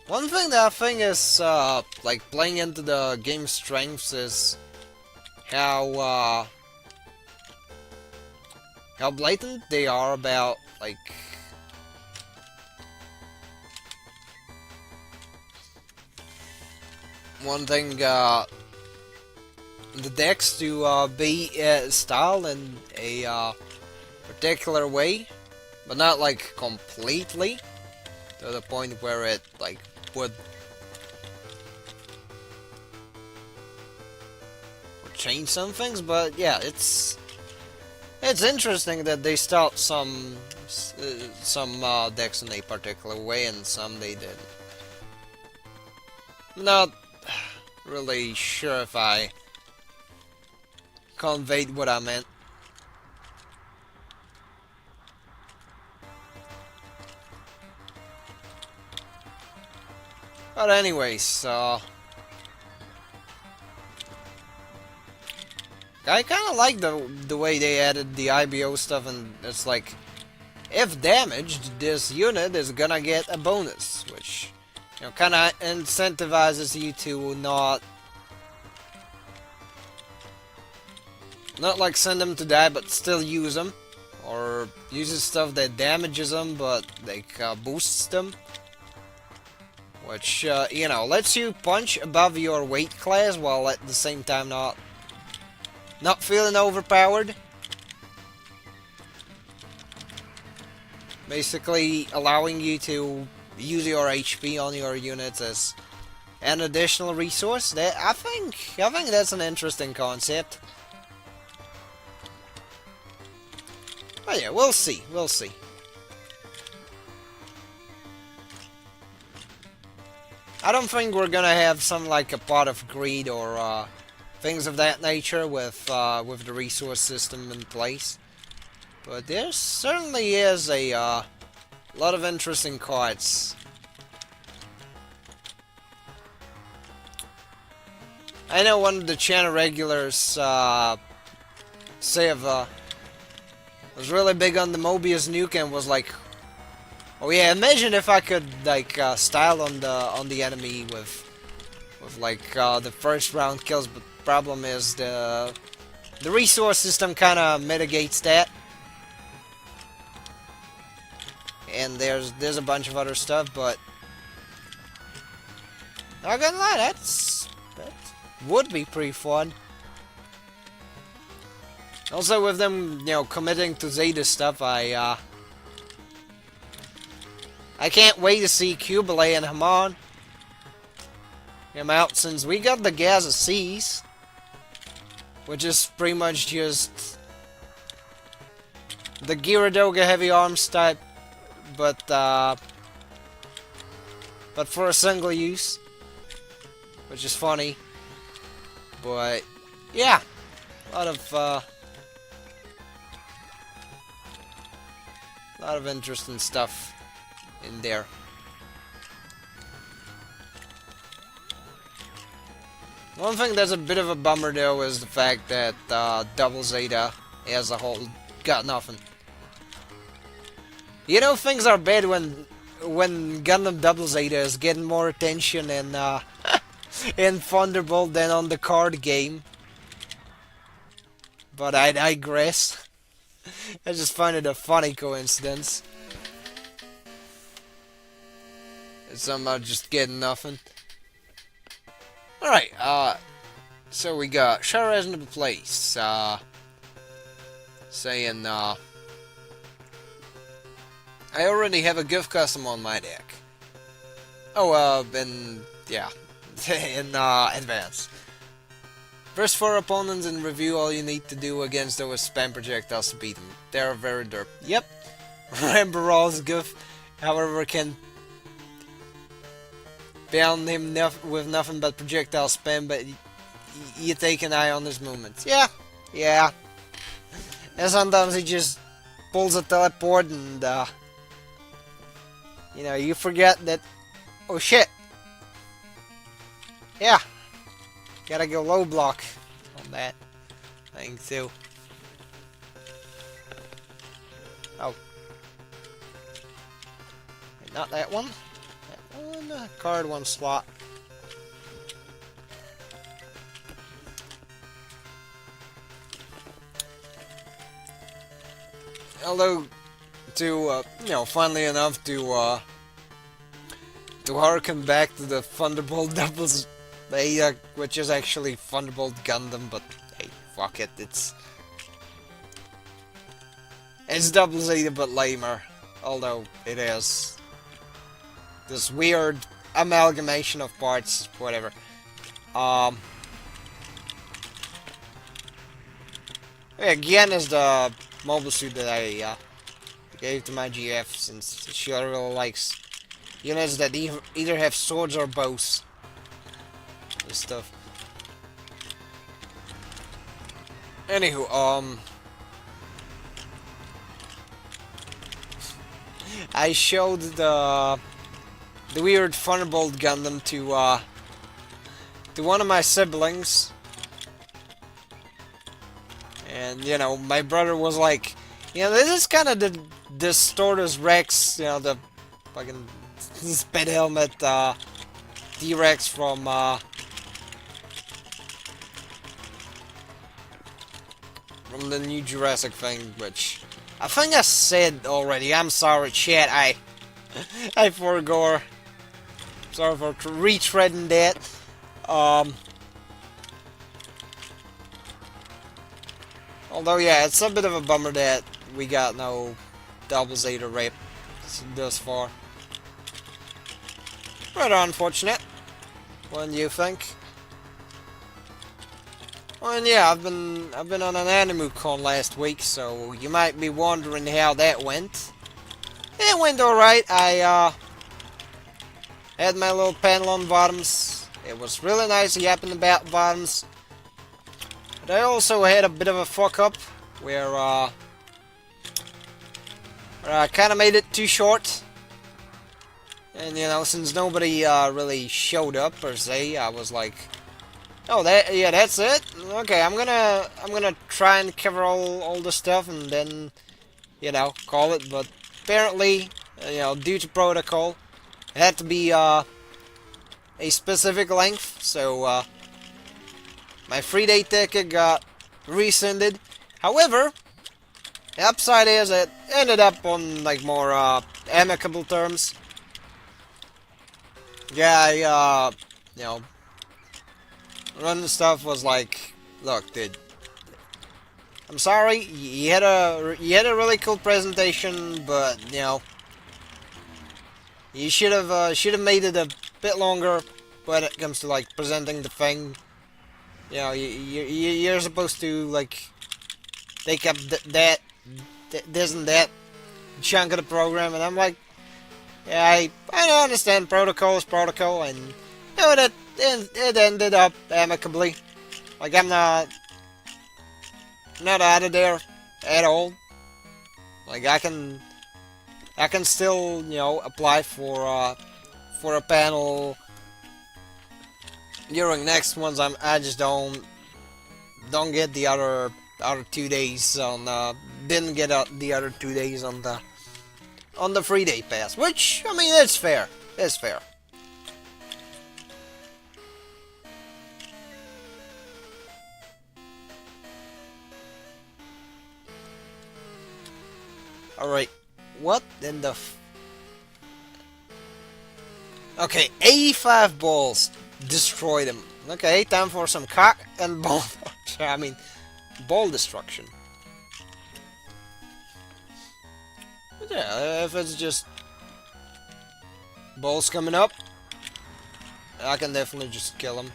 one thing that I think is, like, playing into the game's strengths is how blatant they are about, like, wanting, the decks to, be, styled in a, particular way, but not like completely to the point where it like would change some things. But yeah, it's interesting that they start some decks in a particular way and some they didn't. I'm not really sure if I conveyed what I meant. But anyways, I kind of like the way they added the IBO stuff, and it's like, if damaged, this unit is gonna get a bonus, which, kind of incentivizes you to not like send them to die, but still use them, or uses stuff that damages them, but like boosts them. Which, lets you punch above your weight class while at the same time not feeling overpowered. basically allowing you to use your HP on your units as an additional resource. That I think that's an interesting concept. But yeah, we'll see. We'll see. I don't think we're gonna have something like a pot of greed or things of that nature with the resource system in place. But there certainly is a lot of interesting cards. I know one of the channel regulars, Seva, was really big on the Mobius nuke and was like, "Oh yeah, imagine if I could like style on the enemy with like the first round kills." But problem is the resource system kind of mitigates that, and there's a bunch of other stuff. But not gonna lie, that would be pretty fun. Also, with them, committing to Zeta stuff, I can't wait to see Kubele and Haman come out, since we got the Gaza Seas, which is pretty much just the Gyaradoga heavy arms type, but for a single use, which is funny. But yeah, a lot of interesting stuff in there. One thing that's a bit of a bummer though is the fact that Double Zeta as a whole got nothing. You know, things are bad when Gundam Double Zeta is getting more attention in in Thunderbolt than on the card game. But I digress. I just find it a funny coincidence. It's somehow just getting nothing. Alright, so we got Shara in the place, saying, I already have a gift custom on my deck. Oh, yeah, in, advance. First 4 opponents and review all you need to do against those spam projectiles to beat them. They're very derp. Yep. Remember all's gift, however, can bound him with nothing but projectile spam, but you take an eye on his movements. Yeah. And sometimes he just pulls a teleport and, you forget that, oh shit. Yeah. Gotta go low block on that thing too. Oh. Not that one. That one, card 1 slot. Although, funnily enough, to harken back to the Thunderbolt Doubles Beta, which is actually Thunderbolt Gundam, but hey, fuck it, it's Double Zeta but lamer, although it is this weird amalgamation of parts, whatever. Again, is the mobile suit that I gave to my GF, since she really likes units that either have swords or bows and stuff. Anywho, I showed the weird Thunderbolt Gundam to one of my siblings, and my brother was like, this is kind of the Stortus Rex, the fucking spit helmet T-Rex from the new Jurassic thing, which I think I said already. I'm sorry, chat. I forgot. Sorry for retreading that. Although, yeah, it's a bit of a bummer that we got no Double Zeta rep thus far. Rather unfortunate. What do you think? Well, and yeah, I've been on an anime con last week, so you might be wondering how that went. It went alright. I had my little panel on bottoms. It was really nice yapping about bottoms. But I also had a bit of a fuck up where I kind of made it too short. And you know, since nobody really showed up per se, I was like, oh, that's it. Okay, I'm gonna try and cover all the stuff and then, you know, call it. But apparently, you know, due to protocol, it had to be a specific length. So my 3-day ticket got rescinded. However, the upside is it ended up on like more amicable terms. Yeah, you know, running stuff was like, look, dude, I'm sorry, you had a really cool presentation, but you know, you should have made it a bit longer when it comes to like presenting the thing. You know, you're supposed to like take up this and that chunk of the program, and I'm like, yeah, I understand protocol is protocol, and you know, it ended up amicably. Like, I'm not out of there at all. Like, I can still, you know, apply for a panel during next ones. I just don't get the other 2 days on didn't get the other 2 days on the 3-day pass, which, I mean, it's fair. It's fair. Alright, what in the okay, 85 balls. Destroy them. Okay, time for some cock and ball. I mean, ball destruction. But yeah, if it's just balls coming up, I can definitely just kill them.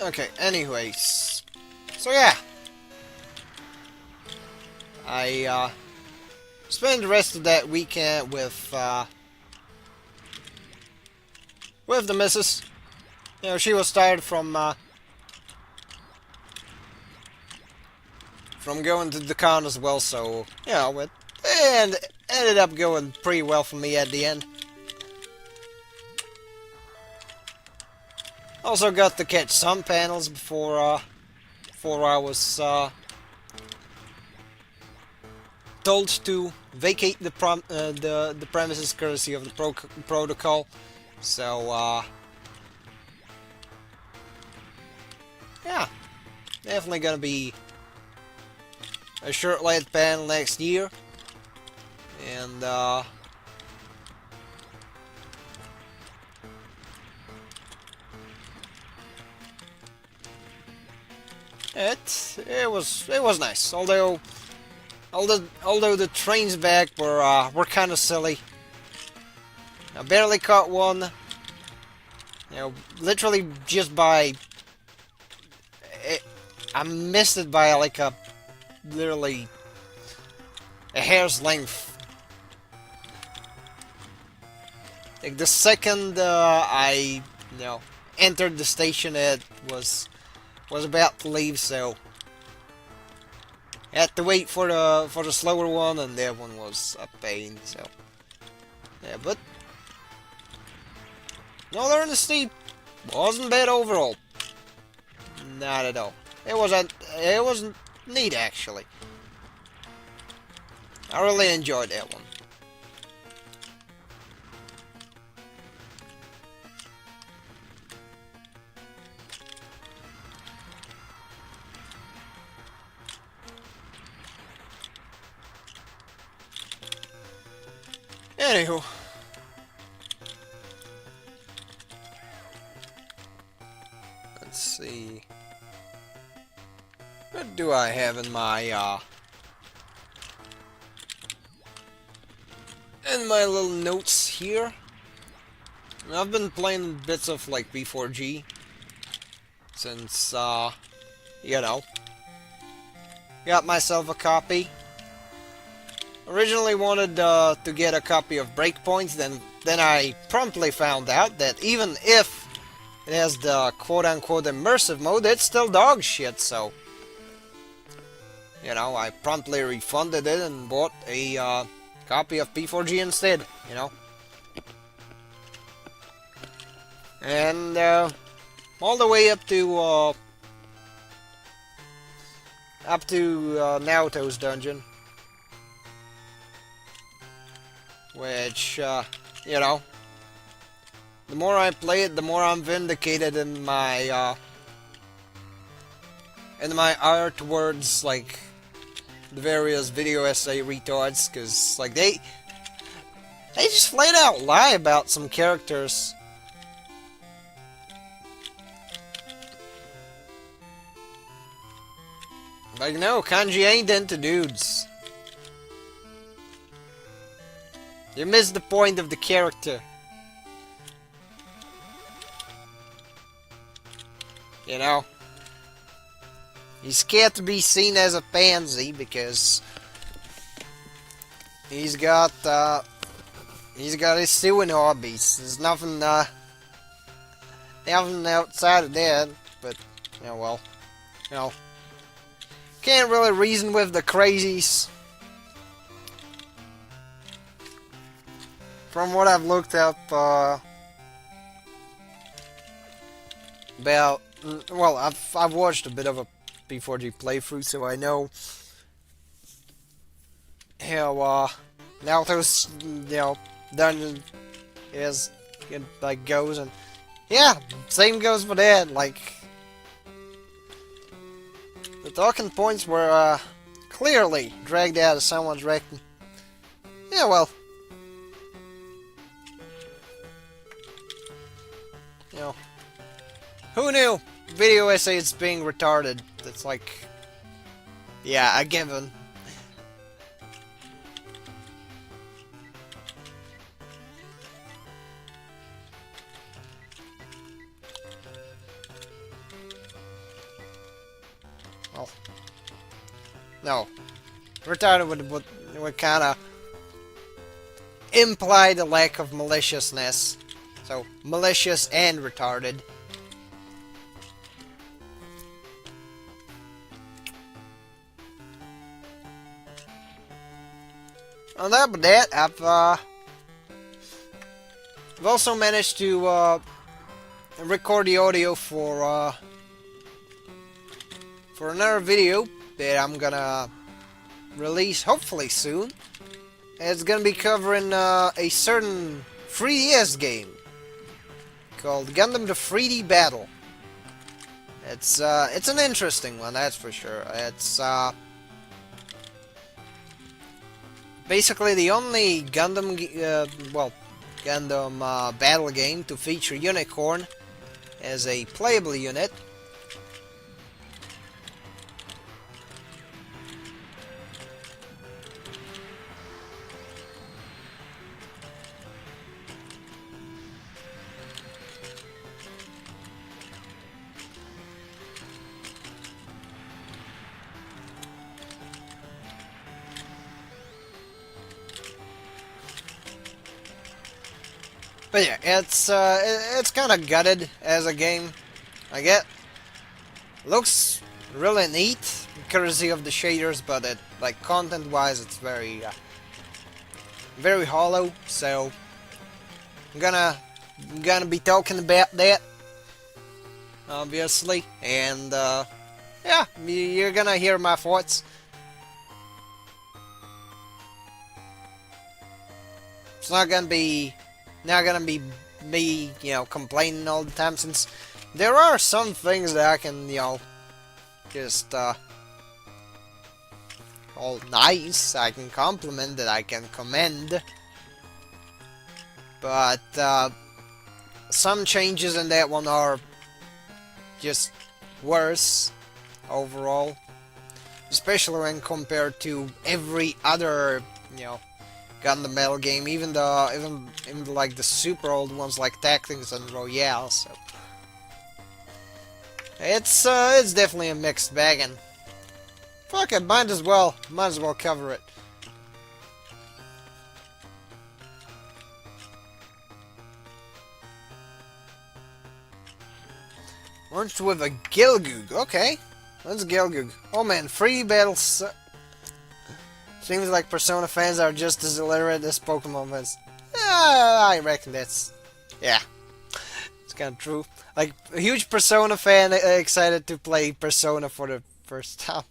Okay, anyways. So yeah. I spent the rest of that weekend with the missus. You know, she was tired from going to the con as well, so you know, it ended up going pretty well for me at the end. Also got to catch some panels before I was told to vacate the premises courtesy of the protocol. So yeah, definitely gonna be a short-lived panel next year, and it was nice. Although the trains back were kind of silly. I barely caught one. You know, literally just by I missed it by like literally a hair's length. Like the second I entered the station, it was about to leave, so I had to wait for the slower one, and that one was a pain. So yeah, but Northern Steep wasn't bad overall. Not at all. It was neat actually. I really enjoyed that one. Anywho, see. What do I have in my little notes here? I've been playing bits of like B4G since you know, got myself a copy. Originally wanted to get a copy of Breakpoints, then I promptly found out that even if it has the quote-unquote immersive mode, it's still dog shit, so you know, I promptly refunded it and bought a copy of P4G instead, you know. And all the way up to Naoto's dungeon, which you know, the more I play it, the more I'm vindicated in my ire towards like the various video essay retards, because like they just flat out lie about some characters. Like, no, Kanji ain't into dudes. You missed the point of the character. You know? He's scared to be seen as a pansy because he's got his sewing hobbies. There's nothing outside of that, but yeah, well, you know, can't really reason with the crazies. From what I've looked up about, well, I've watched a bit of a P4G playthrough, so I know how Naoto's, you know, dungeon is, it like goes, and yeah, same goes for that. Like, the talking points were clearly dragged out of someone's rectum. Yeah, well, you know, who knew? Video essays being retarded. It's like, yeah, a given. Well, no, retarded would kind of imply the lack of maliciousness. So malicious and retarded. On top of that, I've also managed to record the audio for another video that I'm gonna release hopefully soon. It's gonna be covering a certain 3DS game called Gundam the 3D Battle. It's an interesting one, that's for sure. It's basically the only Gundam battle game to feature Unicorn as a playable unit. But yeah, it's kind of gutted as a game. I get looks really neat, courtesy of the shaders, but it, like, content-wise, it's very very hollow. So I'm gonna be talking about that, obviously, and yeah, you're gonna hear my thoughts. It's not gonna be me, you know, complaining all the time, since there are some things that I can, you know, just all nice, I can compliment, that I can commend. But some changes in that one are just worse overall, especially when compared to every other, you know, Gundam Battle game, even like the super old ones like Tactics and Royale. So it's definitely a mixed bag, and fuck it, might as well cover it. Launched with a Gelgoog. Okay, let's Gelgoog. Oh man, free battles. Seems like Persona fans are just as illiterate as Pokemon fans. I reckon that's... yeah. It's kind of true. Like, a huge Persona fan excited to play Persona for the first time.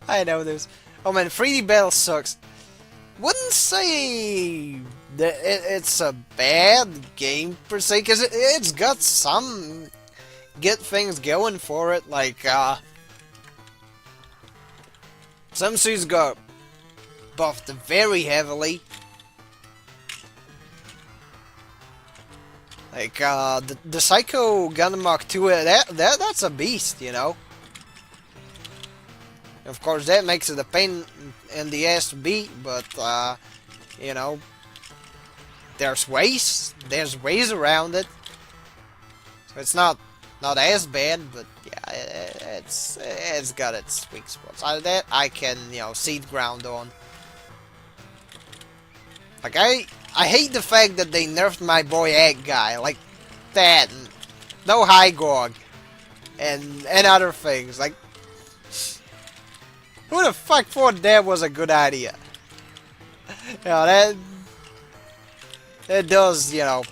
I know this. Oh man, 3D Battle sucks. Wouldn't say that it's a bad game per se, because it's got some good things going for it. Like, some suits got buffed very heavily. Like, the Psycho Gundam Mach 2, that's a beast, you know? Of course, that makes it a pain in the ass to beat, but, you know, there's ways around it. So it's not as bad, but yeah, it's got its weak spots. That I can, you know, seed ground on. Like, I hate the fact that they nerfed my boy Acguys, like that, and no High Gorg, and other things. Like, who the fuck thought that was a good idea? You know, that does, you know,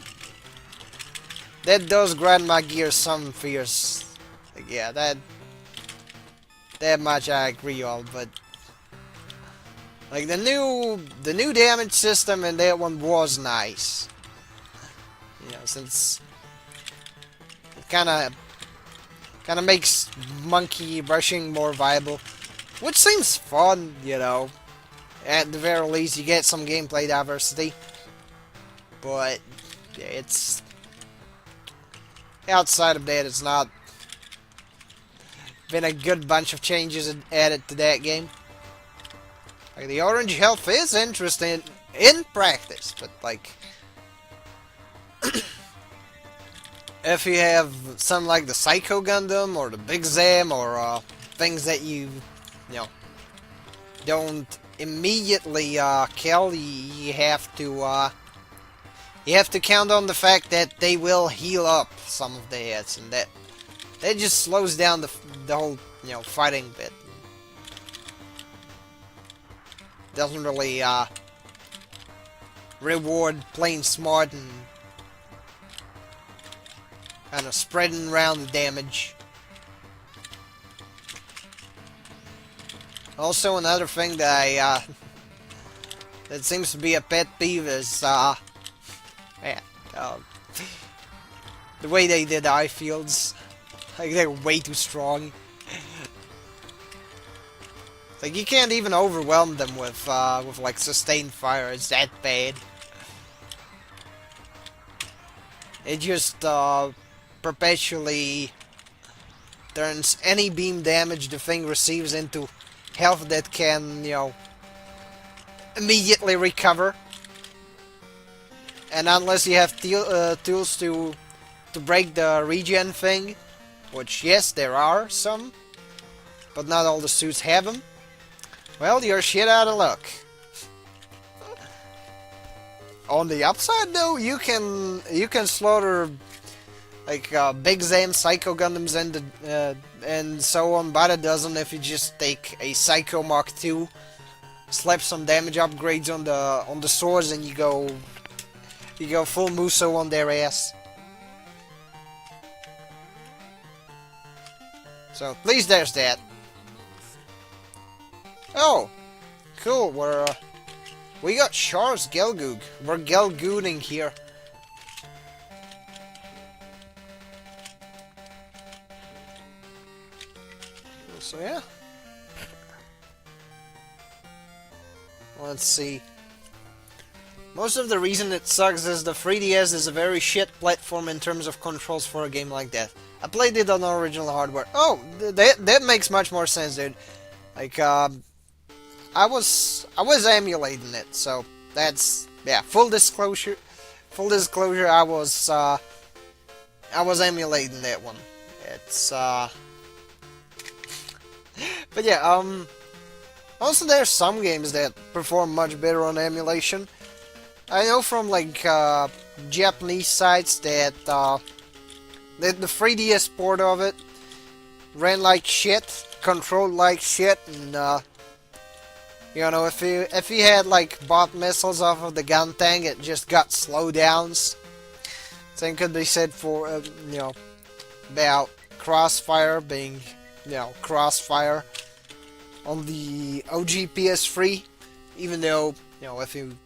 that does grind my gears some fears. Like, yeah, that much I agree on, but like the new damage system in that one was nice. You know, since it kind of makes monkey rushing more viable, which seems fun. You know, at the very least, you get some gameplay diversity. But yeah, it's outside of that, it's not been a good bunch of changes added to that game. Like, the orange health is interesting in practice, but like, if you have something like the Psycho Gundam or the Big Zam or things that you know, don't immediately kill, you have to count on the fact that they will heal up some of the hits, and that just slows down the whole, you know, fighting bit. Doesn't really reward playing smart and kind of spreading around the damage. Also, another thing that I that seems to be a pet peeve is man, the way they did eye fields. Like, they're way too strong. Like, you can't even overwhelm them with like sustained fire. It's that bad. It just perpetually turns any beam damage the thing receives into health that can, you know, immediately recover. And unless you have tools to break the regen thing, which, yes, there are some, but not all the suits have them, well, you're shit out of luck. On the upside, though, you can slaughter like Big Zam, Psycho Gundams, and so on by the dozen if you just take a Psycho Mach 2, slap some damage upgrades on the swords, and you go full Muso on their ass. So at least there's that. Oh, cool. We got Char's Gelgoog. We're Gelgooning here. So yeah. Let's see. Most of the reason it sucks is the 3DS is a very shit platform in terms of controls for a game like that. I played it on original hardware. Oh, that makes much more sense, dude. Like, I was emulating it, so that's yeah. Full disclosure, I was emulating that one. It's but yeah. Also, there's some games that perform much better on emulation. I know from like Japanese sites that the 3DS port of it ran like shit, controlled like shit, and you know, if you had like bot missiles off of the gun tank, it just got slowdowns. Same could be said for you know, about Crossfire being, you know, Crossfire on the OG PS3. Even though, you know, if you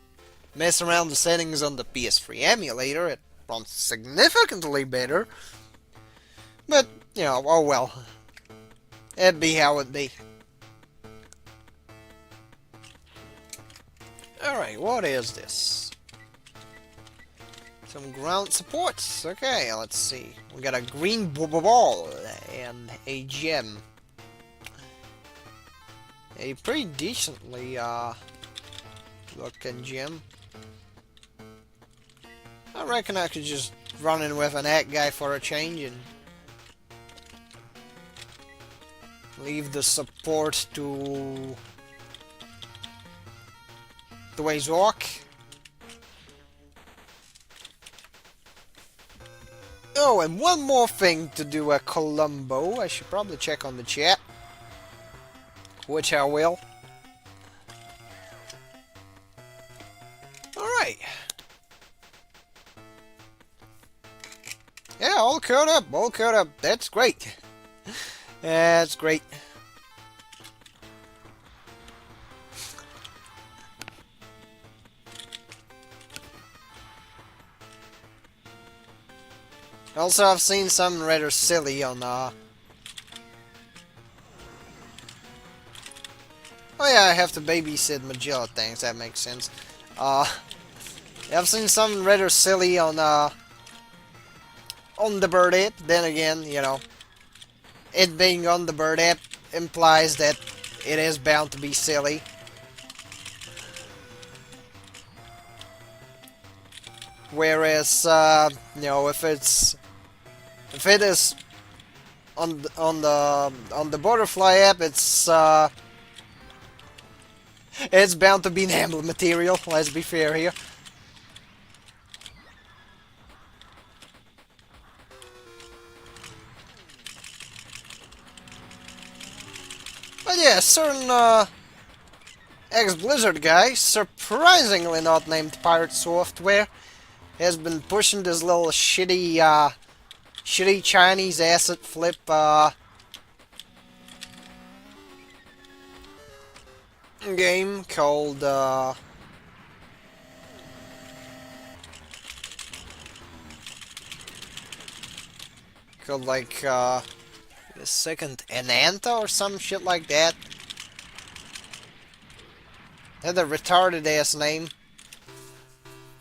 mess around the settings on the PS3 emulator, it runs significantly better. But, you know, oh well. It'd be how it be. Alright, what is this? Some ground supports. Okay, let's see. We got a green ball and a gem. A pretty decently looking gem. I reckon I could just run in with an Acguy for a change and leave the support to the ways walk. Oh, and one more thing to do at Colombo. I should probably check on the chat, which I will. Alright. Yeah, all caught up, all caught up. That's great. That's great. Also, I've seen some rather silly on oh yeah, I have to babysit Magilla things, that makes sense. I've seen some rather silly on the Bird app. Then again, you know, it being on the Bird app implies that it is bound to be silly. Whereas, you know, if it is on the Butterfly app, it's bound to be an emblem material. Let's be fair here. But yeah, certain ex-Blizzard guy, surprisingly not named Pirate Software, has been pushing this little shitty Chinese asset flip game called like a second Ananta or some shit like that. Had a retarded ass name,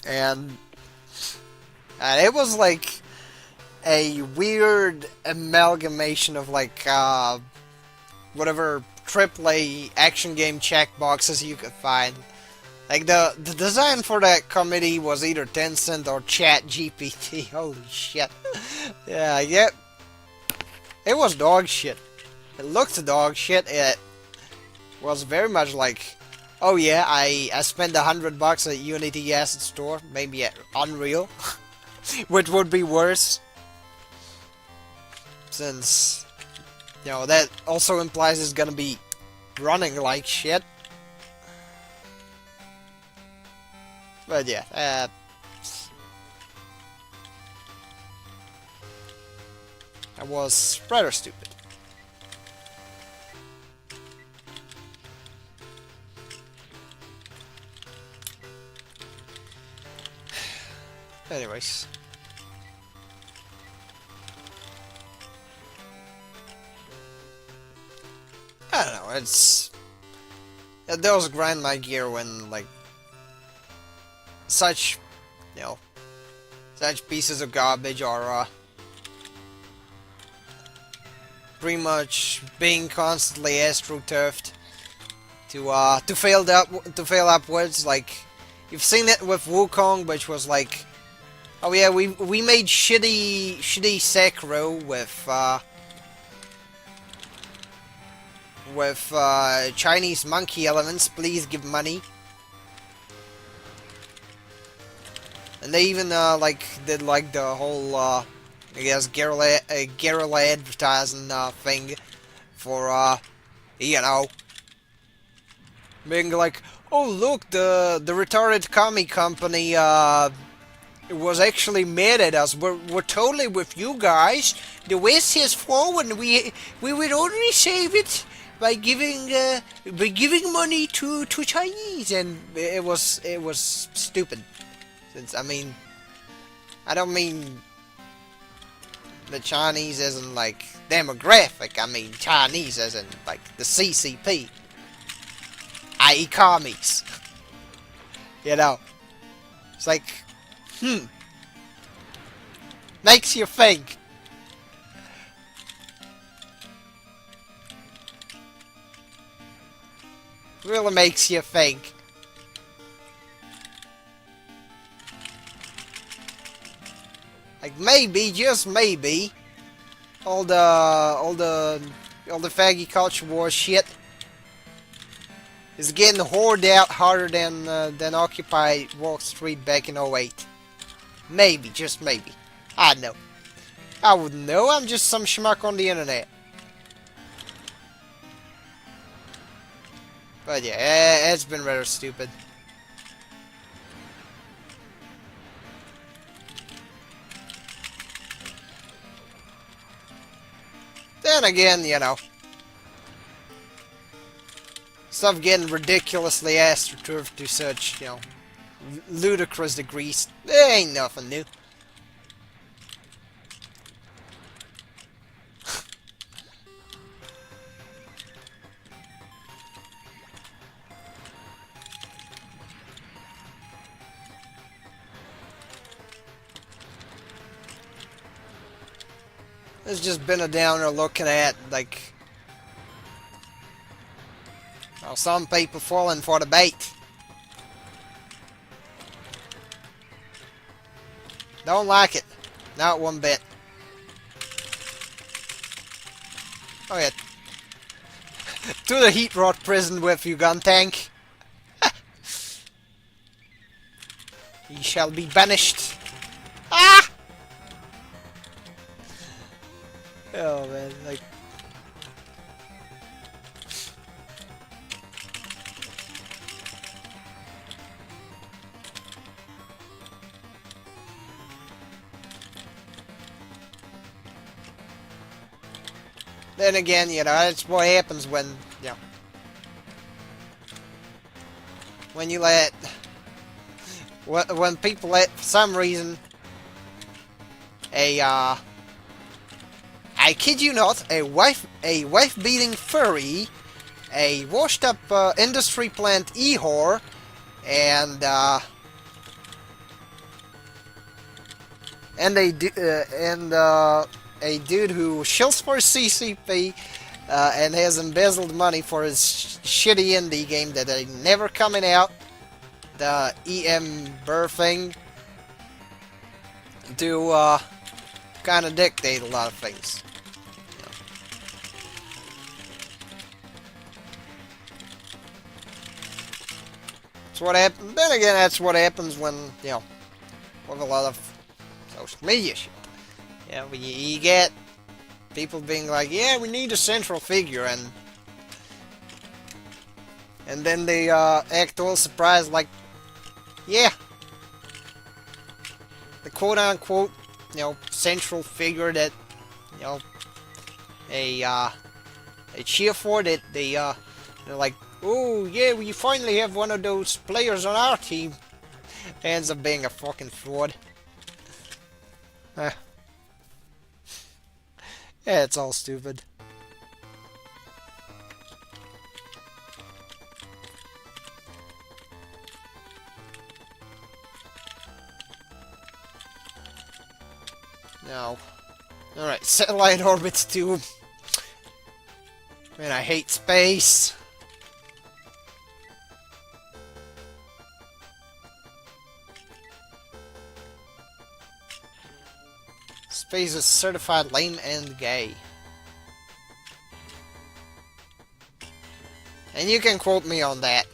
and it was like a weird amalgamation of like whatever AAA action game checkboxes you could find. Like the design for that committee was either Tencent or ChatGPT. Holy shit! Yeah, it was dog shit. It looked dog shit. It was very much like, oh yeah, I spent $100 at Unity Asset Store, maybe at Unreal, which would be worse, since, you know, that also implies it's gonna be running like shit. But yeah, that was rather stupid. Anyways. I don't know, it does grind my gear when, like, such, you know, such pieces of garbage are pretty much being constantly astroturfed to fail upwards. Like, you've seen it with Wukong, which was like, oh yeah, we made shitty Sekiro with Chinese monkey elements. Please give money. And they even like did like the whole I guess guerrilla advertising thing for you know, being like, oh look, the retarded commie company was actually mad at us. We're totally with you guys. The West has fallen. We would only save it by giving money to Chinese, and it was stupid. Since, I mean, I don't mean the Chinese as in like demographic. I mean Chinese as in like the CCP, i.e. commies. You know, it's like, makes you think. Really makes you think. Like, maybe, just maybe, all the faggy culture war shit is getting hoarded out harder than Occupy Wall Street back in '08. Maybe, just maybe. I don't know. I wouldn't know. I'm just some schmuck on the internet. But yeah, it's been rather stupid. Then again, you know, stuff getting ridiculously astroturfed to such, you know, ludicrous degrees. There ain't nothing new. It's just been a downer looking at, like, well, some people falling for the bait. Don't like it. Not one bit. Oh yeah. To the heat rod prison with you, gun tank. Ye shall be banished. Ah! Oh man, like... Then again, you know, that's what happens when, you know, when you let... When people let, for some reason, I kid you not, a wife-beating furry, a washed-up industry plant e-whore, and a dude who shills for CCP and has embezzled money for his shitty indie game that ain't never coming out, the EM Burr thing, to kind of dictate a lot of things. That's what happens. Then again, that's what happens when, you know, with a lot of social media shit. Yeah, you get people being like, yeah, we need a central figure, and then they act all surprised, like, yeah, the quote-unquote, you know, central figure that, you know, they cheer for, that they're like, oh yeah, we finally have one of those players on our team. Ends up being a fucking fraud. Yeah, it's all stupid. No. Alright, satellite orbit 2. Man, I hate space. Space is certified lame and gay. And you can quote me on that.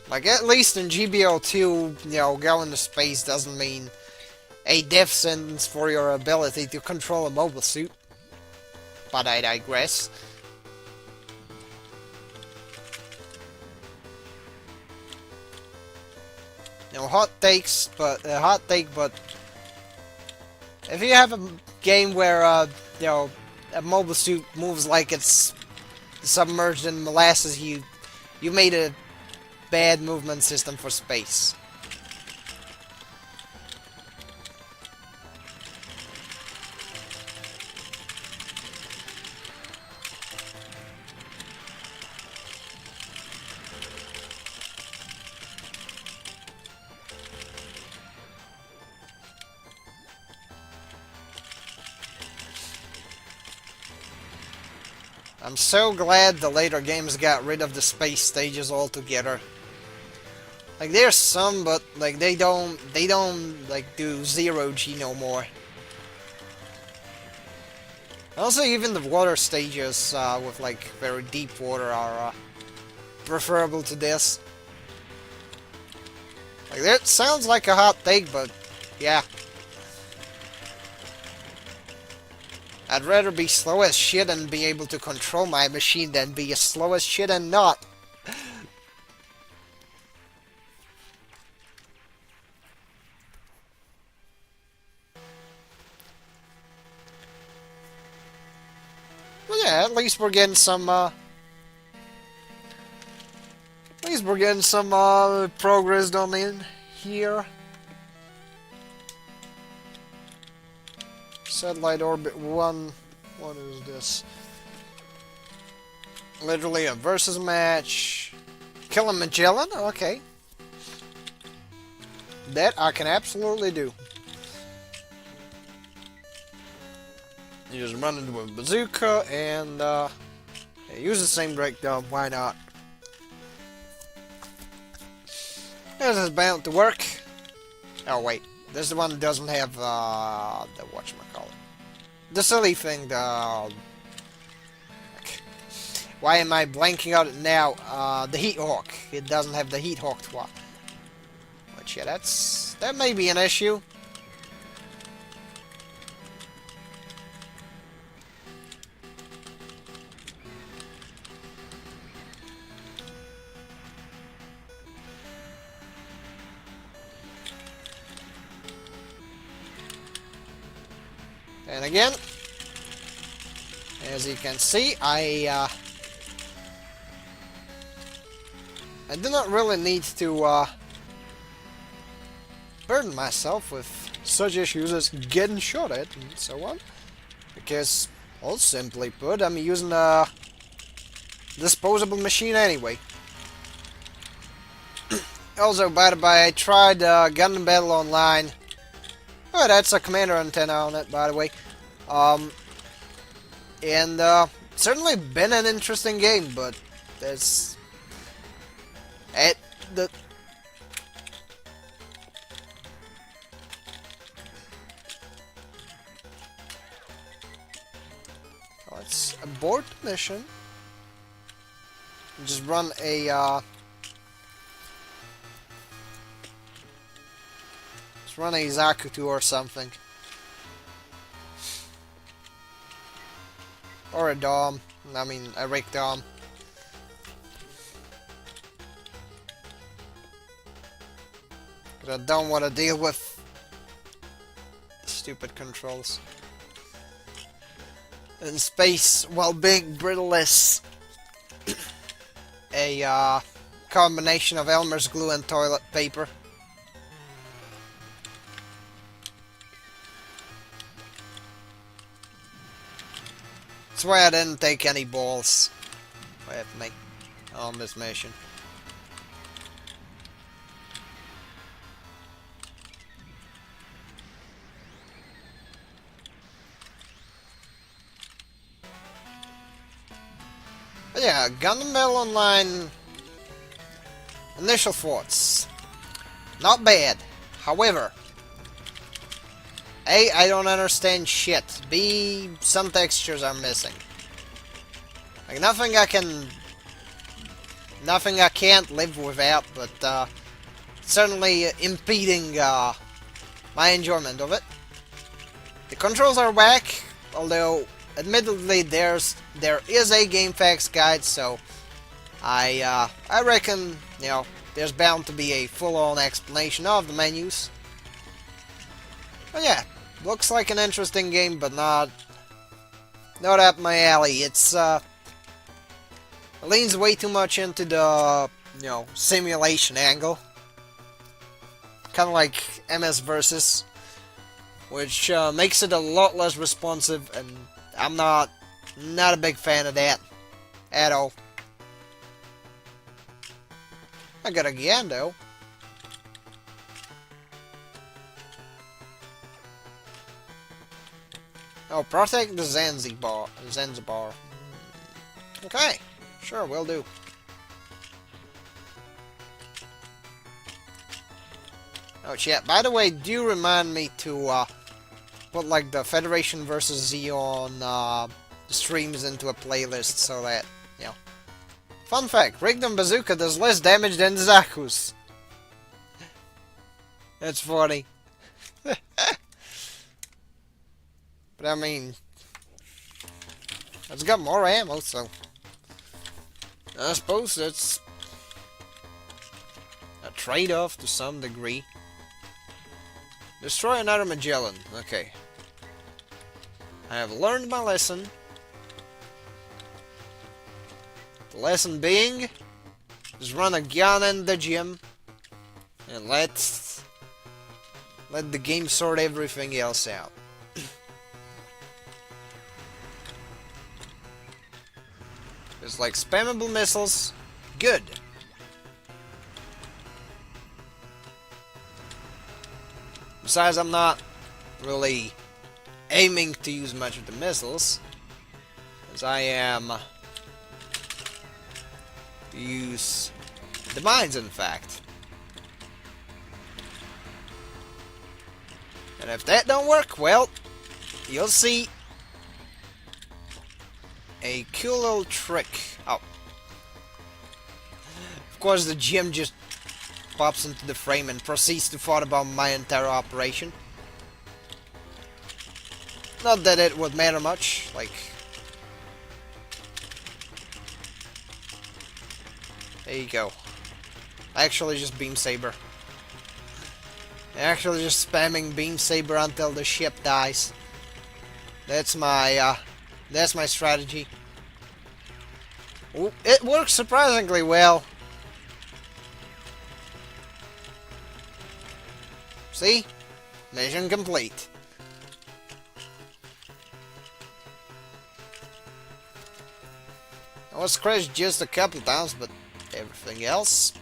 Like, at least in GBO2, you know, going to space doesn't mean a death sentence for your ability to control a mobile suit. But I digress. No hot takes, but if you have a game where you know, a mobile suit moves like it's submerged in molasses, you made a bad movement system for space. I'm so glad the later games got rid of the space stages altogether. Like, there's some, but like they don't like do 0G no more. Also, even the water stages with like very deep water are preferable to this. Like, that sounds like a hot take, but yeah. I'd rather be slow as shit and be able to control my machine than be as slow as shit and not. Well, yeah, at least we're getting some, progress done in here. Satellite orbit 1. What is this? Literally a versus match. Kill a Magellan? Okay. That I can absolutely do. You just run into a bazooka and use the same breakdown. Why not? This is bound to work. Oh wait, this is the one that doesn't have the whatchamacallit. The silly thing. Why am I blanking out it now? The Heat Hawk. It doesn't have the Heat Hawk twat. Which, yeah, that may be an issue. And again, as you can see, I do not really need to burden myself with such issues as getting shot at and so on, because, well, simply put, I'm using a disposable machine anyway. Also, by the way, I tried Gundam Battle Online. Oh, that's a commander antenna on it, by the way. And certainly been an interesting game, but there's let's abort the mission. Just run a run a Zakutu or something. Or a Dom. I mean, a Rick Dom. Because I don't want to deal with stupid controls. In space, while being brittle is a combination of Elmer's glue and toilet paper. That's why I didn't take any balls with me on this mission. Yeah, Gundam Battle Online initial thoughts. Not bad. However, A, I don't understand shit. B, some textures are missing. Like nothing I can't live without, but certainly impeding my enjoyment of it. The controls are whack, although admittedly there is a GameFAQs guide, so I reckon, you know, there's bound to be a full-on explanation of the menus. But yeah, looks like an interesting game, but not up my alley. It's it leans way too much into the, you know, simulation angle. Kind of like MS Versus, which makes it a lot less responsive, and I'm not a big fan of that at all. I got a Gyando. Oh, protect the Zanzibar. Okay, sure, will do. Oh, yeah, by the way, do remind me to put, like, the Federation versus Zeon streams into a playlist so that, you know. Fun fact, Rigdon Bazooka does less damage than Zaku's. That's funny. But I mean, it's got more ammo, so I suppose it's a trade-off to some degree. Destroy another Magellan. Okay. I have learned my lesson. The lesson being, just run a gun in the gym and let the game sort everything else out. It's like spammable missiles. Good. Besides, I'm not really aiming to use much of the missiles, as I am to use the mines, in fact. And if that don't work, well, you'll see a cool little trick. Oh. Of course, the gym just pops into the frame and proceeds to photobomb my entire operation. Not that it would matter much, like... There you go. Actually just Beam Saber. Actually just spamming Beam Saber until the ship dies. That's my strategy. Ooh, it works surprisingly well. See? Mission complete. I was crashed just a couple times, but everything else...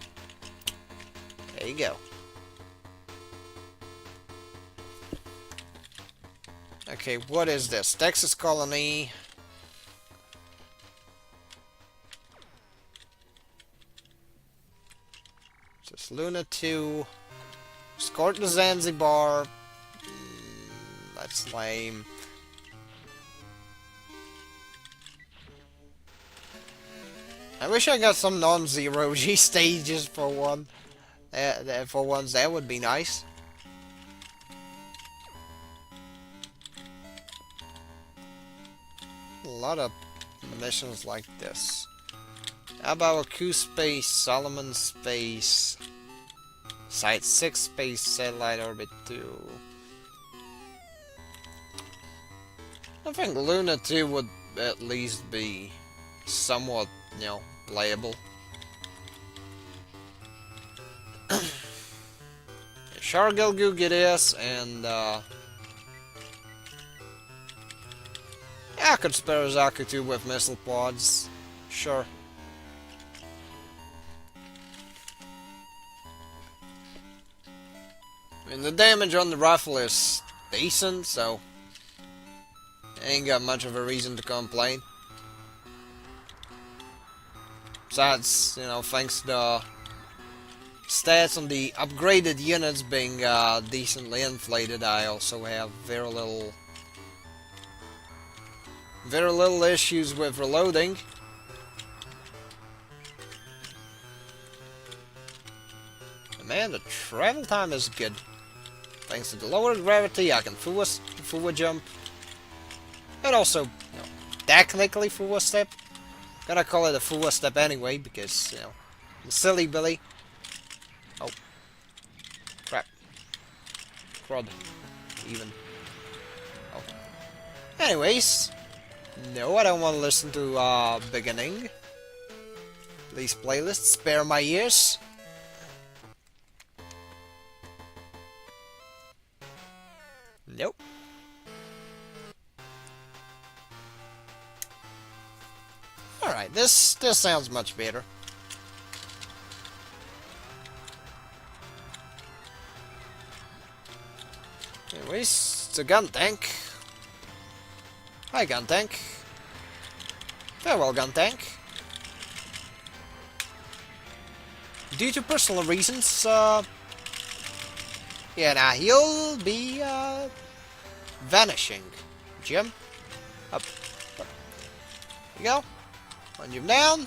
There you go. Okay, what is this? Texas Colony. Just Luna 2. Escort to Zanzibar. That's lame. I wish I got some non-zero G stages for one. For once, that would be nice. A lot of missions like this. How about Aku Space, Solomon Space, Site 6 Space, Satellite Orbit 2. I think Luna 2 would at least be somewhat, you know, playable. Shargilgu Gideas and yeah, I could spare Zaku 2 with missile pods. Sure. I mean, the damage on the rifle is decent, so I ain't got much of a reason to complain. Besides, thanks to the stats on the upgraded units being decently inflated, I also have very little issues with reloading. And man, the travel time is good. Thanks to the lower gravity, I can forward jump. And also, technically forward step. Gotta call it a forward step anyway, because, I'm silly Billy. Oh. Crap. Crud. Even. Oh. Anyways. No, I don't want to listen to, beginning. These playlists spare my ears. Nope. Alright, this sounds much better. Anyways, it's a gun tank. Hi, gun tank. Farewell, gun tank. Due to personal reasons, yeah, he'll be, vanishing. Jim? Up. There you go. One jump down.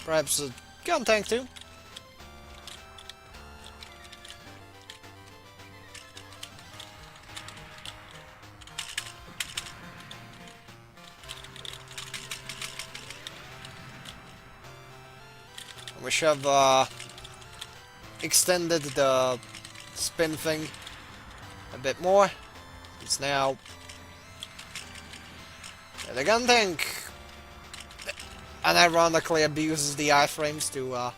Perhaps a gun tank too. We should have extended the spin thing a bit more. It's now the gun tank, and ironically abuses the iframes to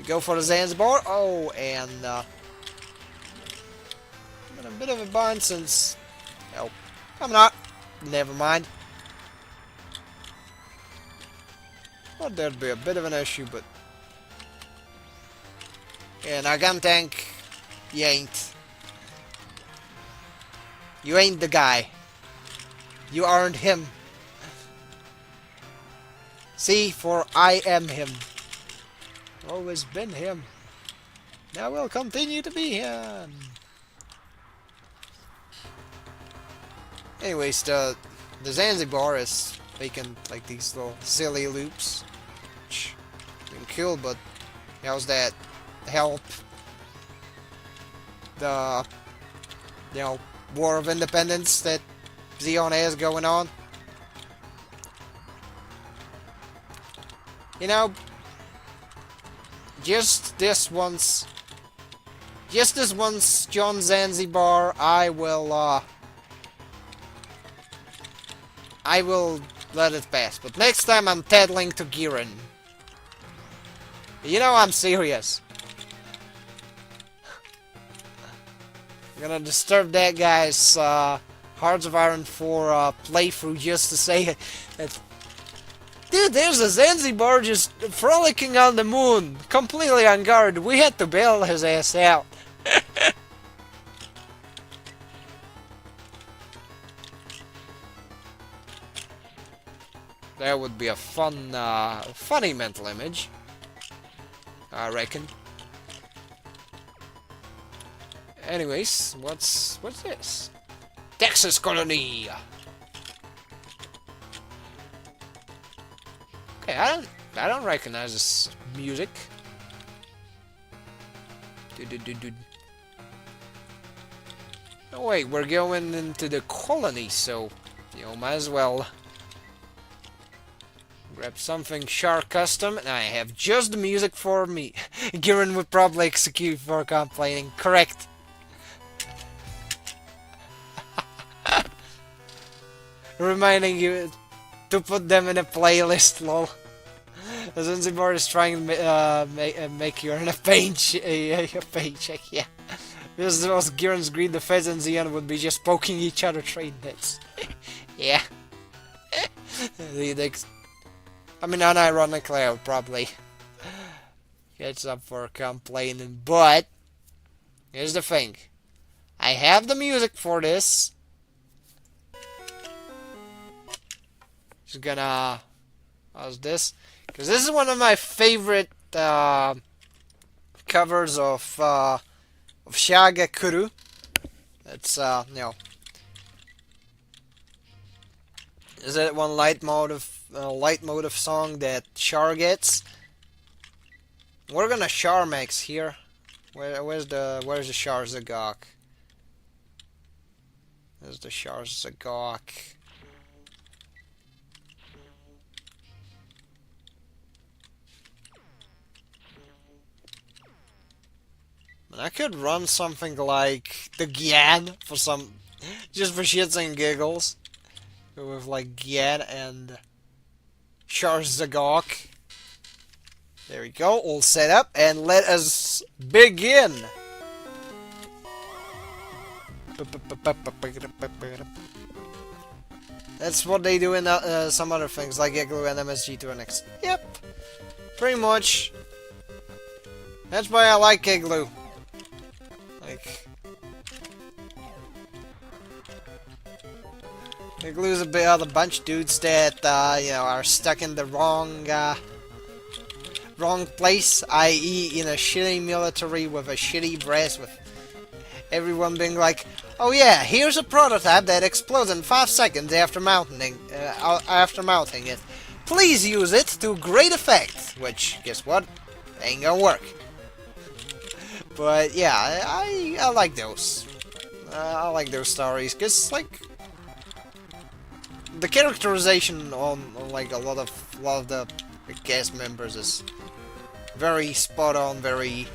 go for the Zanzibar. Oh, and I'm in a bit of a bind since. Oh, I'm not. Never mind. Well, there'd be a bit of an issue, but. Yeah, now gun tank, you ain't. You ain't the guy. You aren't him. See, for I am him. Always been him. Now will continue to be him. Anyways, the Zanzibar is making like these little silly loops. Which been cool, but how's that help the War of Independence that Zeon has going on? Just this once, John Zanzibar, I will let it pass. But next time I'm tattling to Giran. I'm serious. I'm gonna disturb that guy's Hearts of Iron 4 playthrough just to say that. Dude, there's a Zanzibar just frolicking on the moon, completely on guard. We had to bail his ass out. That would be a funny mental image, I reckon. Anyways, what's this? Texas colony. Okay, I don't recognize this music. Oh wait, we're going into the colony, so might as well grab something shark custom, and I have just the music for me. Giran would probably execute for complaining. Correct. Reminding you to put them in a playlist, lol. Zanzibar is trying to make you earn a paycheck, yeah. This was Giran's greed. The Feds and Zeon would be just poking each other trade nets. Yeah. Unironically, I would probably get some for complaining, but here's the thing. I have the music for this. Just gonna How's this? Because this is one of my favorite covers of Shaga Kuru. It's is it one light motive song that Char gets? We're gonna Char max here. Where's the Char Zagok? There's the Char Zagok. I could run something like the Gyan for some, just for shits and giggles, with like Gyan and Char Zagok. There we go, all set up, and let us begin. That's what they do in some other things, like Igloo and MSG to an extent. Yep, pretty much. That's why I like Igloo. Like, Igloo's a bit of a bunch of dudes that are stuck in the wrong place, i.e., in a shitty military with a shitty brass, with everyone being like, "Oh yeah, here's a prototype that explodes in 5 seconds after mounting it. Please use it to great effect." Which, guess what? Ain't gonna work. But yeah, I like those. I like those stories, cause like the characterization on like a lot of the cast members is very spot on, very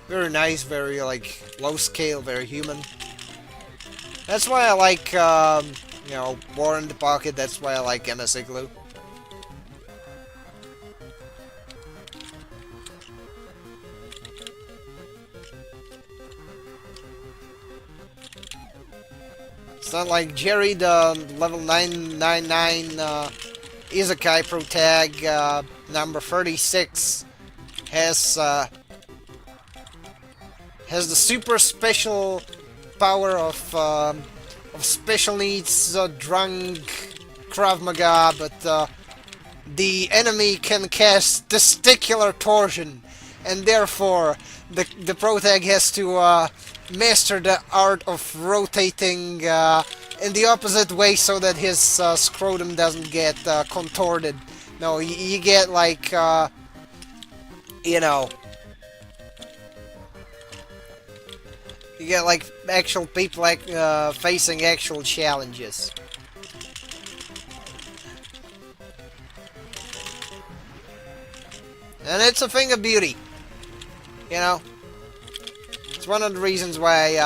nice, very like low scale, very human. That's why I like War in the Pocket. That's why I like MS Igloo. It's not like Jerry, the level 999 Isekai protag number 36 has the super special power of special needs drunk Krav Maga, but the enemy can cast testicular torsion, and therefore the protag has to master the art of rotating in the opposite way so that his scrotum doesn't get contorted. No, you get like, you get like actual people like facing actual challenges. And it's a thing of beauty, you know. It's one of the reasons why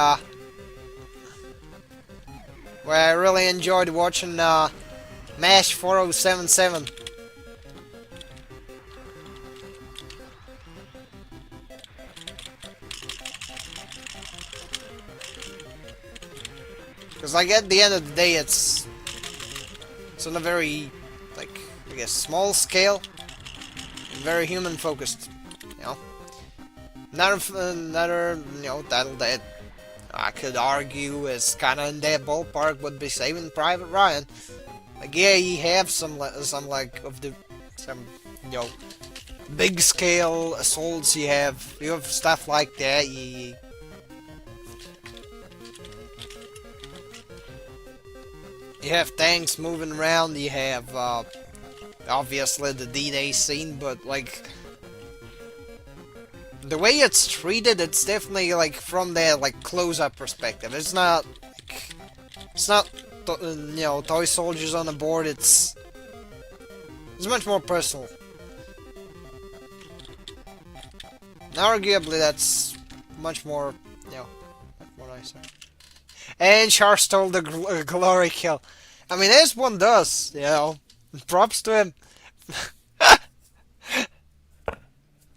I really enjoyed watching MASH 4077. Because like at the end of the day, it's on a very, like, I guess, small scale and very human focused, you know. Another title that I could argue is kind of in that ballpark would be Saving Private Ryan. Like, yeah, you have some like of the big scale assaults. You have stuff like that. You have tanks moving around. You have obviously the D-Day scene, but like, the way it's treated, it's definitely like from their like close-up perspective. It's not toy soldiers on the board. It's much more personal. And arguably, that's much more nicer. And Char stole the glory kill. I mean, as one does, Props to him.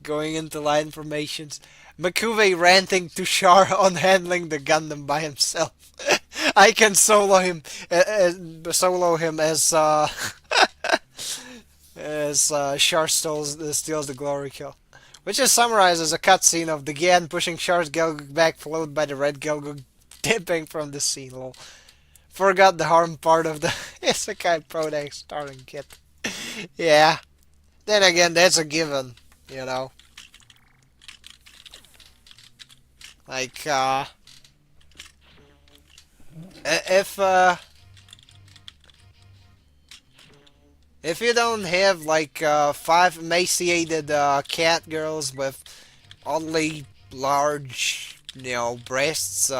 Going into line formations. Makuve ranting to Char on handling the Gundam by himself. I can solo him as Char steals the glory kill. Which is summarized as a cutscene of the Gian pushing Char's Gelgoog back, followed by the red Gelgoog dipping from the scene. Lol. Forgot the harm part of the Isekai Prodax starting kit. Yeah. Then again, that's a given, you know. Like, if if you don't have like five emaciated cat girls with oddly large, breasts,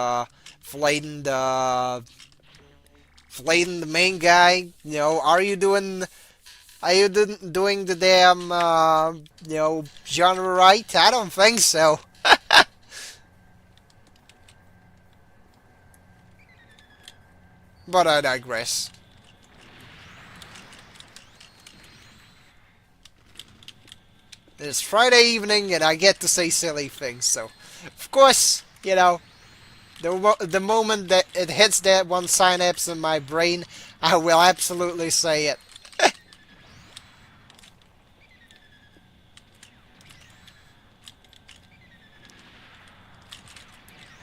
flaying the main guy, are you doing the damn, genre right? I don't think so. But I digress. It's Friday evening and I get to say silly things, so of course, the moment that it hits that one synapse in my brain, I will absolutely say it.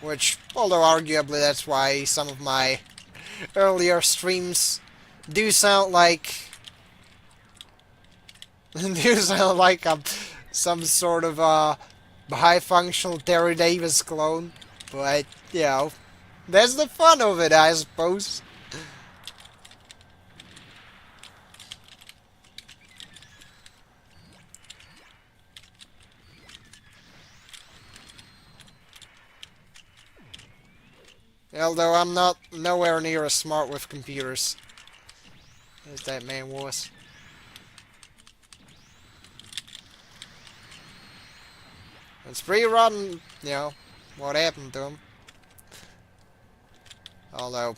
Which, although arguably that's why some of my earlier streams do sound like do sound like I'm some sort of high functional Terry Davis clone. But, that's the fun of it, I suppose. Although I'm not nowhere near as smart with computers as that man was. It's pretty rotten, what happened to him. Although,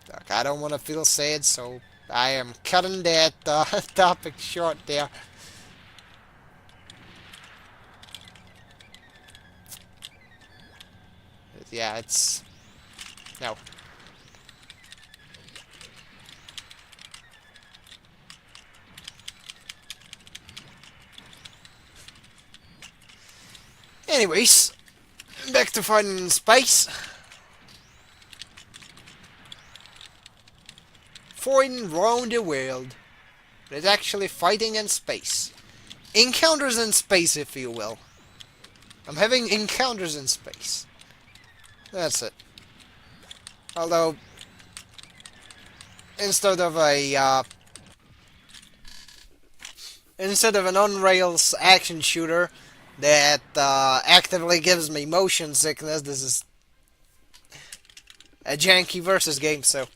look, I don't want to feel sad, so I am cutting that topic short there. Yeah, it's... No. Anyways, back to fighting in space. Fighting around the world. But it's actually fighting in space. Encounters in space, if you will. I'm having encounters in space. That's it. Although, instead of a, instead of an on-rails action shooter that actively gives me motion sickness, this is a janky versus game, so...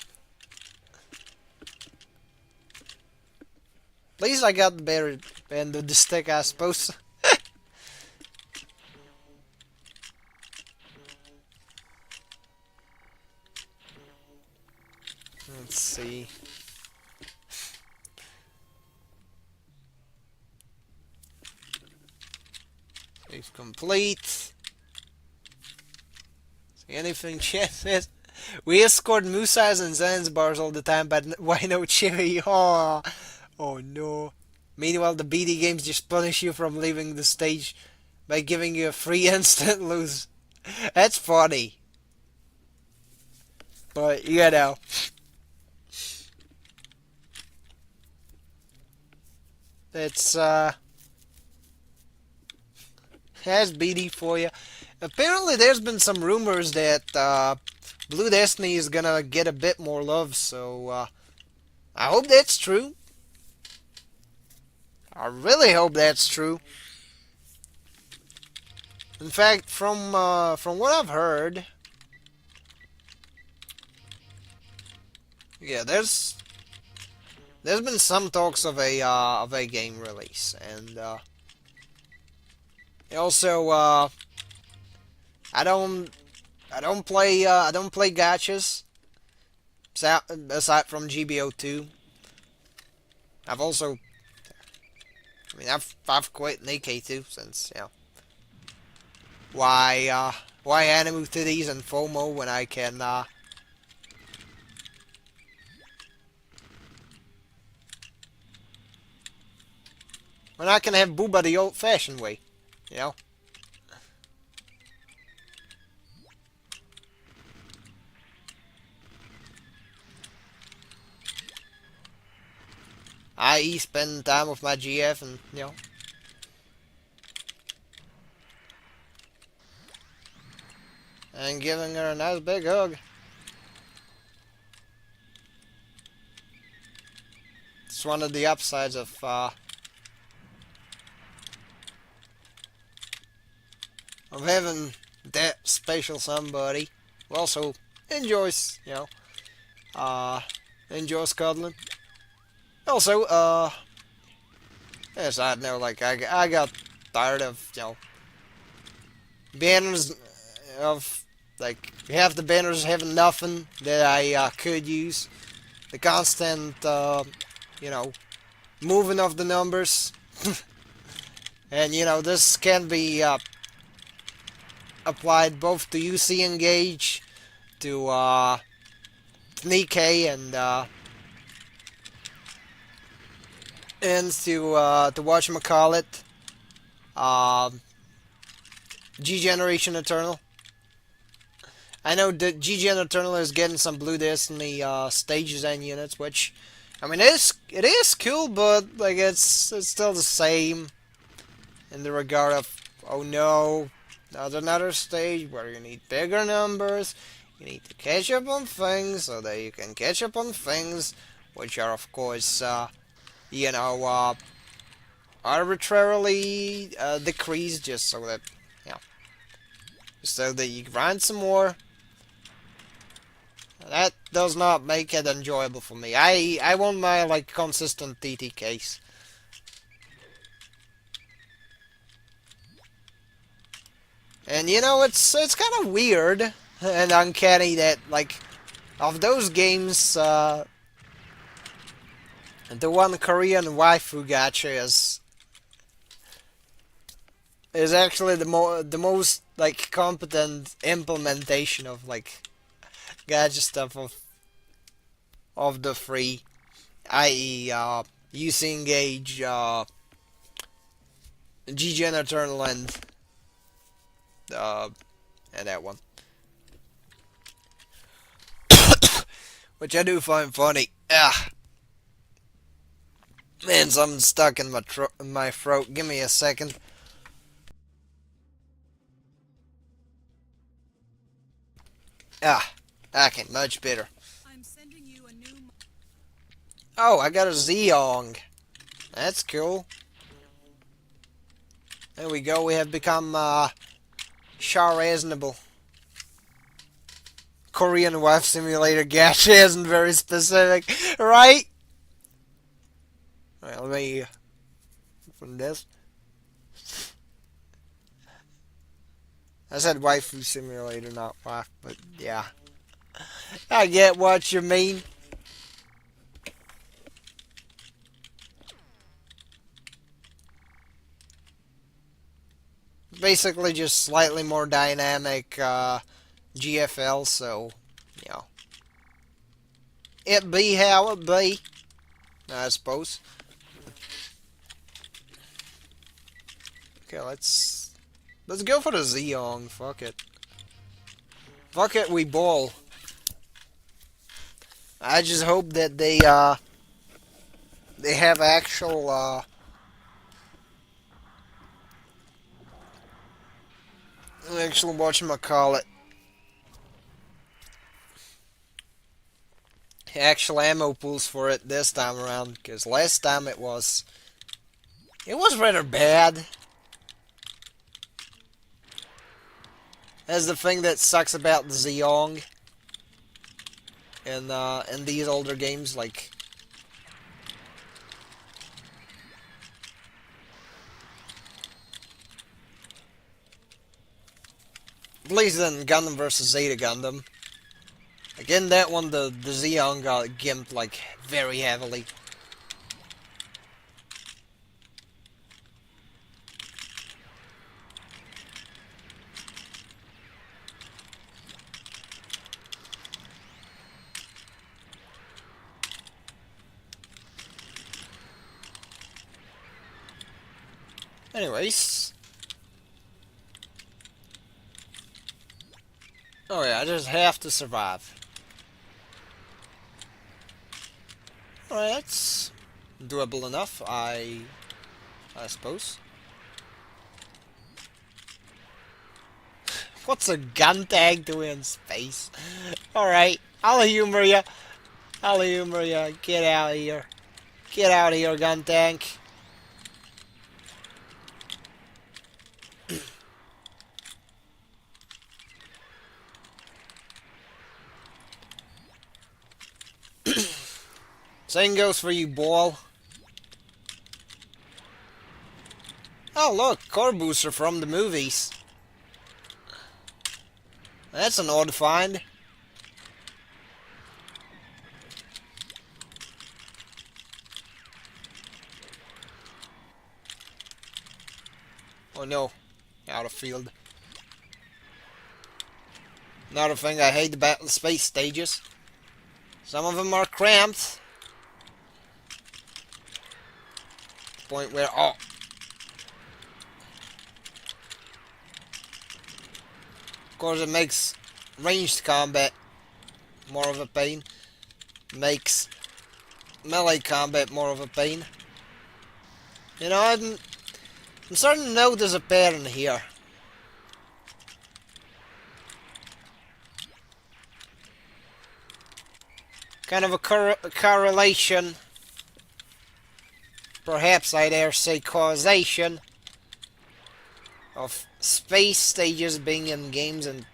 At least I got the better end of the stick, I suppose. Let's see. Save complete. See anything chat says? We escort Musas and Zanzibars all the time, but why no Chibi? Oh no. Meanwhile, the BD games just punish you from leaving the stage by giving you a free instant lose. That's funny. But, it's, has BD for you. Apparently, there's been some rumors that Blue Destiny is gonna get a bit more love, so I hope that's true. I really hope that's true. In fact, from what I've heard, yeah, there's been some talks of a game release, and also I don't I don't play gachas aside from GBO2. I've also I've quit AK2 since why Animu Titties and FOMO when I can have booba the old-fashioned way, you know. i.e. spending time with my GF and, and giving her a nice big hug. It's one of the upsides of having that special somebody who also enjoys, enjoys cuddling. Also, yes, I know, like, I got tired of, banners of, like, half the banners having nothing that I could use. The constant, you know, moving of the numbers. And, this can be applied both to UC Engage, to Nikkei, and to whatchamacallit, G-Generation Eternal. I know that G-Gen Eternal is getting some Blue Destiny stages and units, which, I mean, it is cool, but like it's still the same in the regard of, oh no, not another stage where you need bigger numbers. You need to catch up on things so that you can catch up on things, which are of course, arbitrarily decreased just so that, so that you grind some more. That does not make it enjoyable for me. I want my, like, consistent TTKs. And it's kind of weird and uncanny that, like, of those games, the one Korean waifu gacha is actually the most, like, competent implementation of, like, gacha stuff of the three, i.e. UC Engage, G-Gen Eternal, and that one. Which I do find funny. Ah, man, something's stuck in my throat. Give me a second. Ah, okay, much better. I'm sending you a new. Oh, I got a Zeon. That's cool. There we go. We have become reasonable. Korean wife simulator gacha isn't very specific, right? Alright, let me from this. I said waifu simulator, not wife, but yeah. I get what you mean. Basically just slightly more dynamic GFL, so, it be how it be, I suppose. Okay, let's go for the Zeon. Fuck it. Fuck it, we ball. I just hope that they have actual whatchamacallit, actual ammo pools for it this time around, because last time it was rather bad. That's the thing that sucks about the Zeong in these older games, like, at least in Gundam vs. Zeta Gundam. Again, that one, the Zeon got gimped, like, very heavily. Anyways. Oh yeah, I just have to survive. Alright, Durable enough, I suppose. What's a gun tag doing in space? Alright, I'll humor ya. I'll humor ya. Get out of here. Get out of here, gun tank. Same goes for you, ball. Oh, look, core booster from the movies. That's an odd find. Oh no, out of field. Another thing I hate about the space stages. Some of them are cramped. Point where, oh. Of course it makes ranged combat more of a pain. Makes melee combat more of a pain. You know, I'm starting to notice a pattern here. Kind of a correlation. Perhaps I dare say causation of space stages being in games and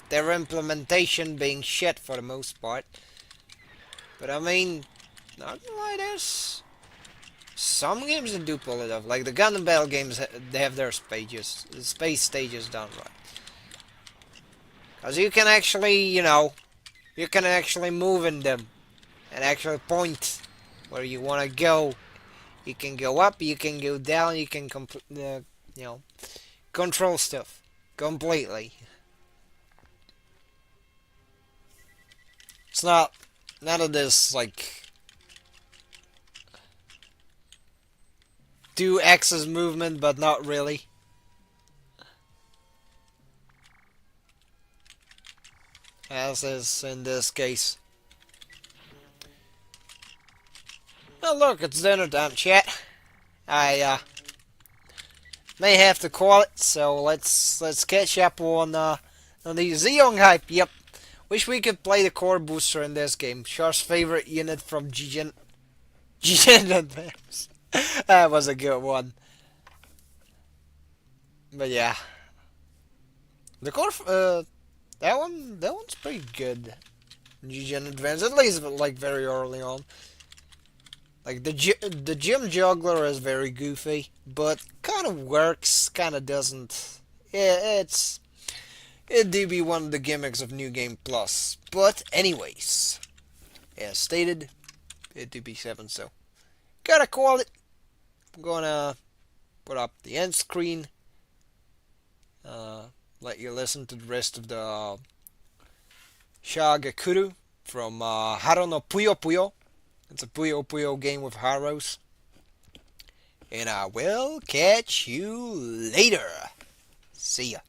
their implementation being shit for the most part. But I mean, not gonna lie, there's some games that do pull it off. Like the Gun and Battle games, they have their space stages done right. Because you can actually, you know, you can actually move in them and actually point where you want to go. You can go up, you can go down, you can you know, control stuff completely. It's not none of this like do X's movement, but not really. As is in this case. Well, look, it's dinner time, chat. I may have to call it, so let's catch up on the Zeon hype. Yep, wish we could play the core booster in this game. Char's favorite unit from G-Gen Advance. That was a good one. But yeah, the core that one's pretty good. G-Gen Advance, at least like very early on. Like the gym juggler is very goofy, but kind of works, kind of doesn't. Yeah, it do be one of the gimmicks of New Game Plus. But anyways, as stated, it do be 7, so gotta call it. I'm gonna put up the end screen. Let you listen to the rest of the Shagakuru from Haro no Puyo Puyo. It's a Puyo Puyo game with Haros. And I will catch you later. See ya.